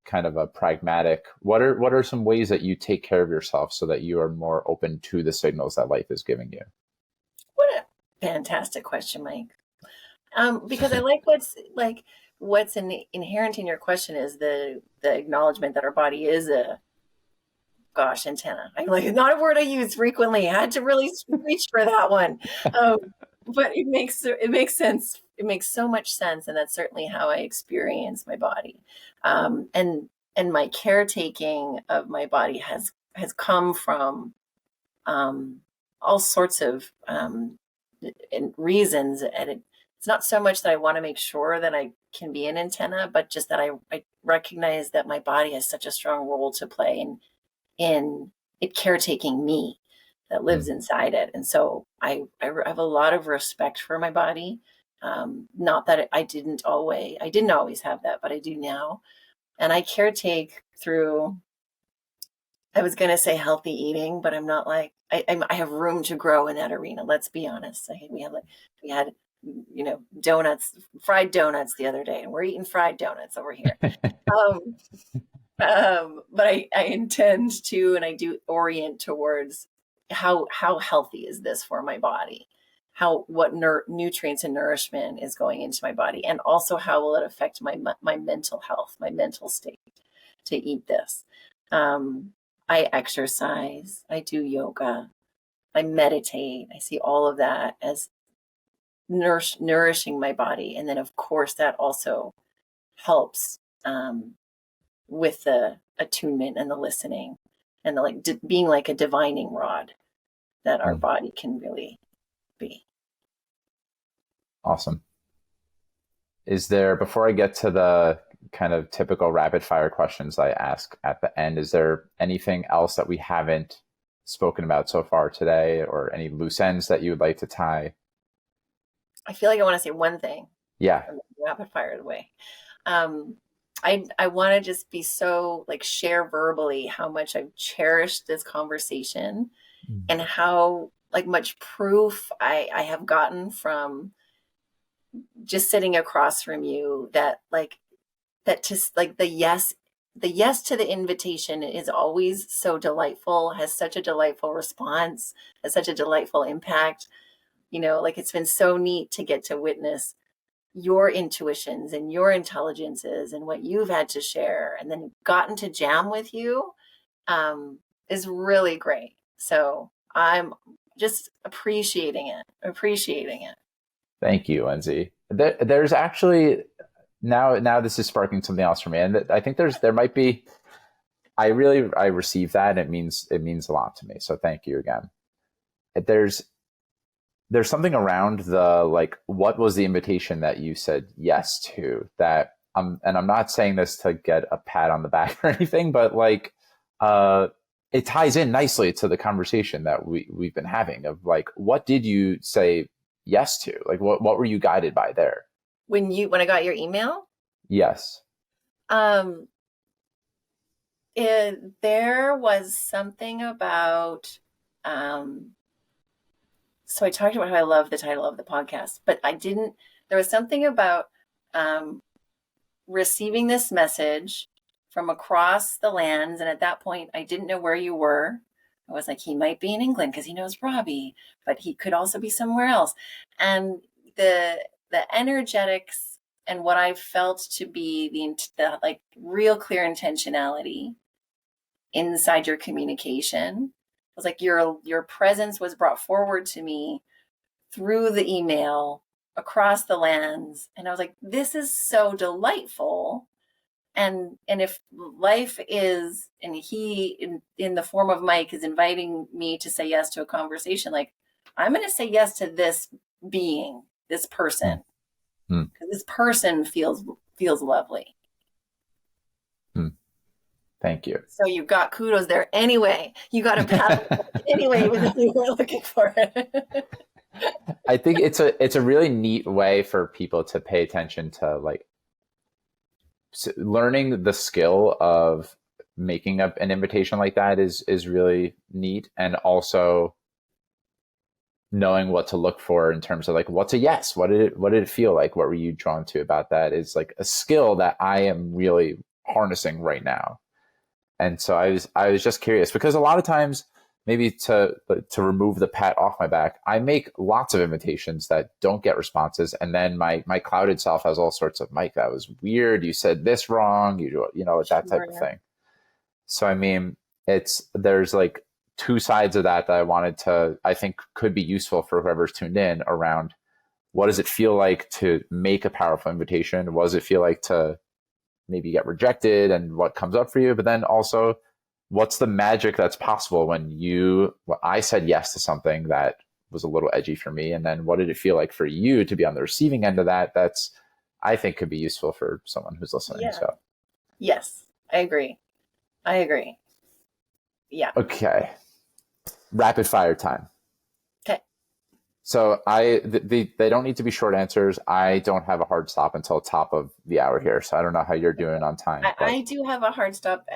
[SPEAKER 1] kind of a pragmatic, what are some ways that you take care of yourself so that you are more open to the signals that life is giving you?
[SPEAKER 2] What a fantastic question, Mike. Because I like what's inherent in your question is the acknowledgement that our body is a antenna. I like, not a word I use frequently. I had to really reach for that one. But it makes sense. It makes so much sense. And that's certainly how I experience my body. And my caretaking of my body has come from all sorts of reasons. And it's not so much that I want to make sure that I can be an antenna, but just that I recognize that my body has such a strong role to play in it caretaking me that lives inside it. And so I have a lot of respect for my body. Not that I didn't always have that, but I do now. And I caretake through, I was going to say healthy eating, but I'm not like, I have room to grow in that arena. Let's be honest. We had donuts, fried donuts the other day, and we're eating fried donuts over here. But I intend to, and I do orient towards how healthy is this for my body? What nutrients and nourishment is going into my body, and also how will it affect my mental health, my mental state to eat this. I exercise, I do yoga, I meditate. I see all of that as nourishing my body, and then of course that also helps with the attunement and the listening and the being like a divining rod that our body can really be.
[SPEAKER 1] Awesome. Is there, before I get to the kind of typical rapid fire questions I ask at the end, is there anything else that we haven't spoken about so far today, or any loose ends that you would like to tie?
[SPEAKER 2] I feel like I want to say one thing.
[SPEAKER 1] Yeah.
[SPEAKER 2] Rapid fire the way. I want to just be so share verbally how much I've cherished this conversation and how much proof I have gotten from just sitting across from you that just the yes to the invitation is always so delightful, has such a delightful response, has such a delightful impact. It's been so neat to get to witness your intuitions and your intelligences and what you've had to share, and then gotten to jam with you is really great. So I'm just appreciating it.
[SPEAKER 1] Thank you, Lindsey. There's actually now this is sparking something else for me, and I think there might be. I receive that, and it means a lot to me. So thank you again. There's something around the what was the invitation that you said yes to, that and I'm not saying this to get a pat on the back or anything, but it ties in nicely to the conversation that we've been having of what did you say yes to? What were you guided by there?
[SPEAKER 2] When I got your email?
[SPEAKER 1] Yes.
[SPEAKER 2] There was something about so I talked about how I love the title of the podcast, but there was something about receiving this message from across the lands. And at that point, I didn't know where you were. I was like, he might be in England because he knows Robbie, but he could also be somewhere else. And the energetics and what I felt to be the real clear intentionality inside your communication was your presence was brought forward to me through the email across the lands. And I was like, this is so delightful. And if life is, and he in the form of Mike is inviting me to say yes to a conversation, I'm going to say yes to this being, this person, because this person feels lovely.
[SPEAKER 1] Thank you.
[SPEAKER 2] So you got kudos there anyway. You got a pat anyway, even if you weren't looking for it.
[SPEAKER 1] I think it's a really neat way for people to pay attention to learning the skill of making up an invitation like that is really neat, and also knowing what to look for in terms of what's a yes, what did it feel like, what were you drawn to about that, is a skill that I am really harnessing right now. And so I was just curious, because a lot of times, maybe to remove the pat off my back, I make lots of invitations that don't get responses, and then my clouded self has all sorts of, Mike, that was weird, you said this wrong, that type of thing. So I mean, there's two sides of that I think could be useful for whoever's tuned in, around what does it feel like to make a powerful invitation, what does it feel like to maybe get rejected, and what comes up for you, but then also what's the magic that's possible when I said yes to something that was a little edgy for me, and then what did it feel like for you to be on the receiving end of that? That's, I think, could be useful for someone who's listening.
[SPEAKER 2] Yeah.
[SPEAKER 1] So
[SPEAKER 2] yes, I agree. Yeah.
[SPEAKER 1] Okay. Rapid fire time.
[SPEAKER 2] Okay.
[SPEAKER 1] So they don't need to be short answers. I don't have a hard stop until top of the hour here, so I don't know how you're doing on time.
[SPEAKER 2] I do have a hard stop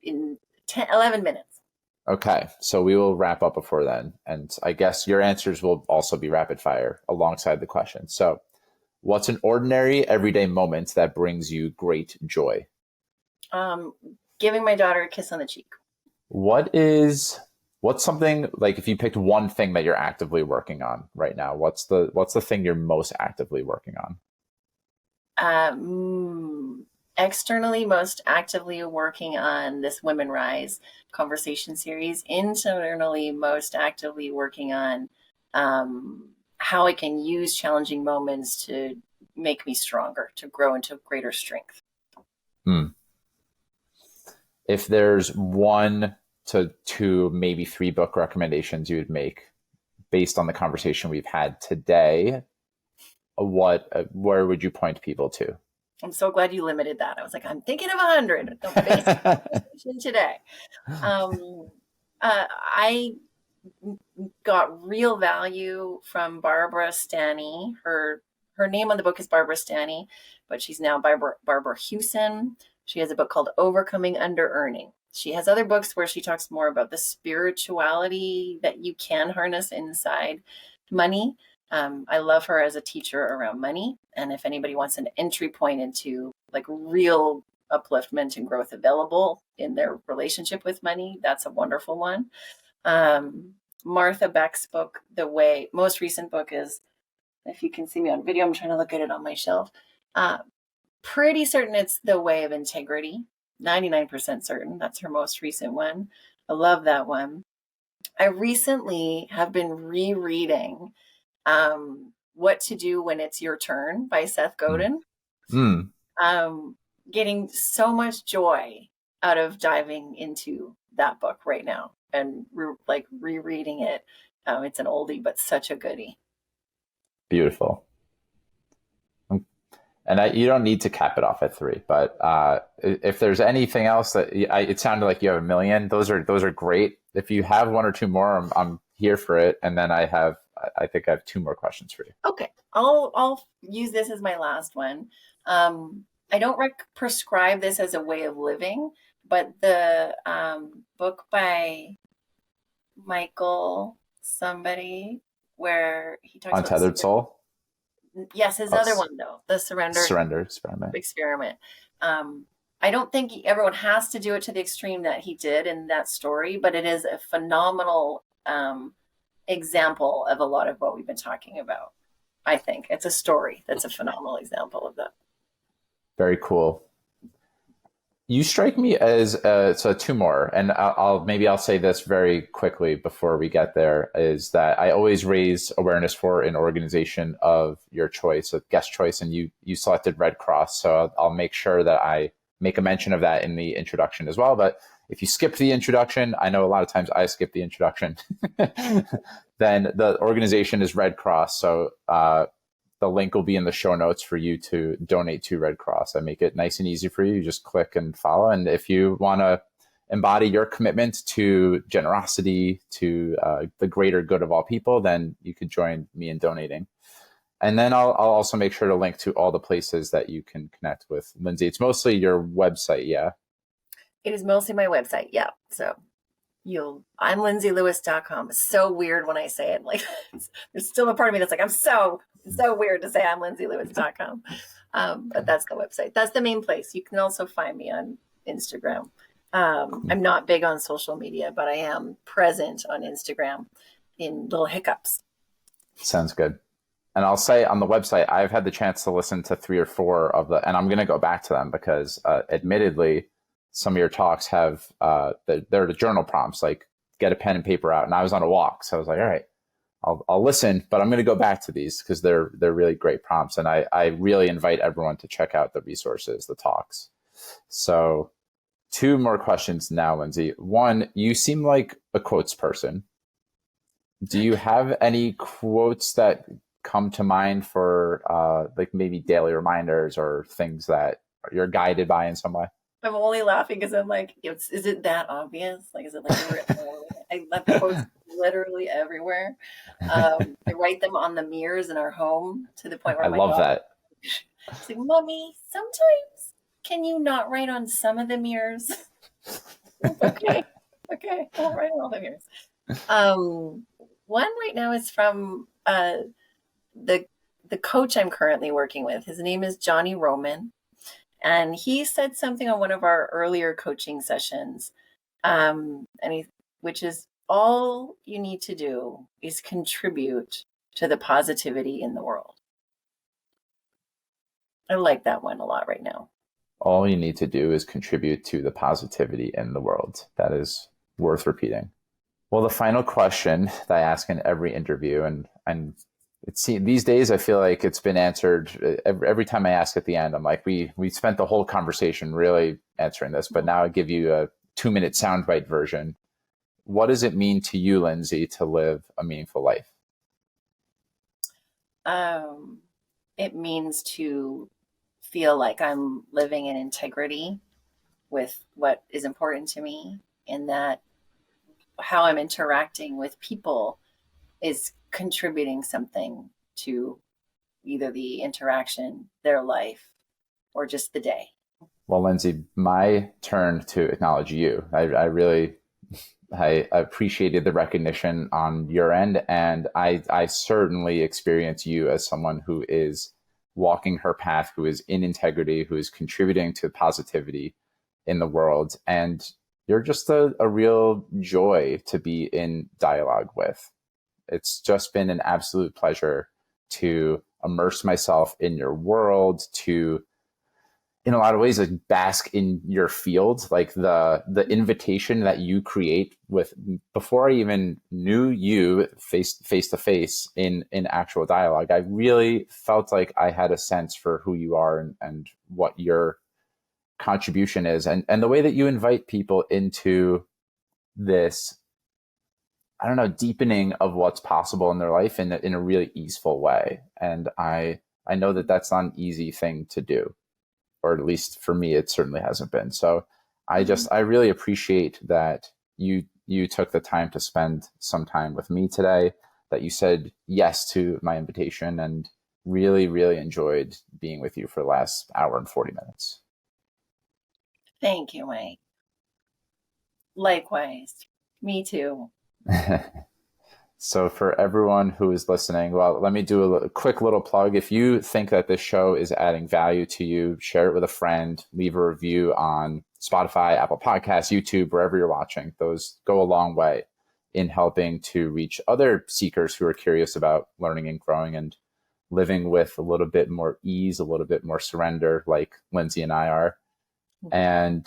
[SPEAKER 2] in 11 minutes.
[SPEAKER 1] Okay, so we will wrap up before then, and I guess your answers will also be rapid fire alongside the question. So, what's an ordinary, everyday moment that brings you great joy?
[SPEAKER 2] Giving my daughter a kiss on the cheek.
[SPEAKER 1] What is What's something like if you picked one thing that you're actively working on right now, what's the thing you're most actively working on?
[SPEAKER 2] Externally, most actively working on this Women Rise conversation series. Internally, most actively working on how I can use challenging moments to make me stronger, to grow into greater strength.
[SPEAKER 1] Hmm. If there's one to two, maybe three book recommendations you would make based on the conversation we've had today, where would you point people to?
[SPEAKER 2] I'm so glad you limited that. I was like, I'm thinking of 100 based on the conversation today. Um, I got real value from Barbara Stanny. Her name on the book is Barbara Stanny, but she's now Barbara Hewson. She has a book called Overcoming Under Earning. She has other books where she talks more about the spirituality that you can harness inside money. I love her as a teacher around money. And if anybody wants an entry point into like real upliftment and growth available in their relationship with money, that's a wonderful one. Martha Beck's book, The Way, most recent book is, if you can see me on video, I'm trying to look at it on my shelf. Pretty certain it's The Way of Integrity, 99% certain. That's her most recent one. I love that one. I recently have been rereading What to Do When It's Your Turn by Seth Godin.
[SPEAKER 1] Mm.
[SPEAKER 2] Getting so much joy out of diving into that book right now and rereading it. It's an oldie, but such a goodie.
[SPEAKER 1] Beautiful. And you don't need to cap it off at three, but if there's anything else it sounded like you have a million, those are great. If you have one or two more, I'm here for it. And then I think I have two more questions for you.
[SPEAKER 2] Okay, I'll use this as my last one. I don't prescribe this as a way of living, but the book by Michael somebody where he talks about
[SPEAKER 1] Untethered Soul.
[SPEAKER 2] Yes, his other one though, the
[SPEAKER 1] Surrender Experiment.
[SPEAKER 2] I don't think everyone has to do it to the extreme that he did in that story, but it is a phenomenal example of a lot of what we've been talking about. I think it's a story that's a phenomenal example of that.
[SPEAKER 1] Very cool. You strike me as so two more, and I'll say this very quickly before we get there, is that I always raise awareness for an organization of your choice, of guest choice, and you selected Red Cross, so I'll make sure that I make a mention of that in the introduction as well. But if you skip the introduction, I know a lot of times I skip the introduction, then the organization is Red Cross. So the link will be in the show notes for you to donate to Red Cross. I make it nice and easy for you. You just click and follow. And if you want to embody your commitment to generosity, to the greater good of all people, then you could join me in donating. And then I'll also make sure to link to all the places that you can connect with Lindsey. It's mostly your website, yeah?
[SPEAKER 2] It is mostly my website, yeah. So I'm lindseylewis.com. It's so weird when I say it. Like there's still a part of me that's like, I'm so weird to say I'm lindseylewis.com. But that's the website. That's the main place. You can also find me on Instagram. I'm not big on social media, but I am present on Instagram in little hiccups.
[SPEAKER 1] Sounds good. And I'll say on the website, I've had the chance to listen to 3 or 4 and I'm going to go back to them because admittedly, some of your talks have, they're the journal prompts, like get a pen and paper out. And I was on a walk. So I was like, all right, I'll listen, but I'm going to go back to these because they're really great prompts. And I really invite everyone to check out the resources, the talks. So 2 more questions now, Lindsey. One, you seem like a quotes person. Do you have any quotes that come to mind for like maybe daily reminders or things that you're guided by in some way?
[SPEAKER 2] I'm only laughing because I'm like, is it that obvious? Like, is it like I left quotes literally everywhere. I write them on the mirrors in our home to the point where
[SPEAKER 1] I love that.
[SPEAKER 2] It's like, Mommy, sometimes can you not write on some of the mirrors? Okay, I'll write on all the mirrors. One right now is from the coach I'm currently working with. His name is Johnny Roman. And he said something on one of our earlier coaching sessions, which is all you need to do is contribute to the positivity in the world. I like that one a lot right now.
[SPEAKER 1] All you need to do is contribute to the positivity in the world. That is worth repeating. Well, the final question that I ask in every interview, and these days I feel like it's been answered every time I ask at the end. I'm like, we spent the whole conversation really answering this, but now I give you a 2-minute soundbite version. What does it mean to you, Lindsey, to live a meaningful life?
[SPEAKER 2] It means to feel like I'm living in integrity with what is important to me, and that how I'm interacting with people is contributing something to either the interaction, their life, or just the day.
[SPEAKER 1] Well, Lindsey, my turn to acknowledge you. I appreciated the recognition on your end, and I certainly experience you as someone who is walking her path, who is in integrity, who is contributing to positivity in the world. And you're just a real joy to be in dialogue with. It's just been an absolute pleasure to immerse myself in your world, to, in a lot of ways, like bask in your field, like the invitation that you create with, before I even knew you face to face in actual dialogue. I really felt like I had a sense for who you are and what your contribution is, and the way that you invite people into this, I don't know, deepening of what's possible in their life in a really easeful way. And I know that that's not an easy thing to do, or at least for me, it certainly hasn't been. So I really appreciate that you took the time to spend some time with me today, that you said yes to my invitation, and really, really enjoyed being with you for the last hour and 40 minutes.
[SPEAKER 2] Thank you, Mike. Likewise. Me too.
[SPEAKER 1] So for everyone who is listening, well, let me do a quick little plug. If you think that this show is adding value to you, share it with a friend, leave a review on Spotify, Apple Podcasts, YouTube, wherever you're watching. Those go a long way in helping to reach other seekers who are curious about learning and growing and living with a little bit more ease, a little bit more surrender, like Lindsey and I are. And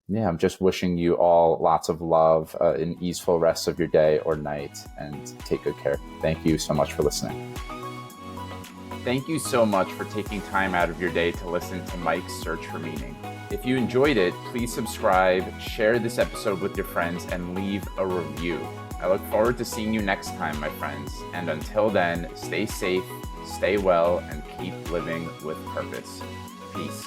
[SPEAKER 1] yeah, I'm just wishing you all lots of love, an easeful rest of your day or night, and take good care. Thank you so much for listening. Thank you so much for taking time out of your day to listen to Mike's Search for Meaning. If you enjoyed it, please subscribe, share this episode with your friends, and leave a review. I look forward to seeing you next time, my friends. And until then, stay safe, stay well, and keep living with purpose. Peace.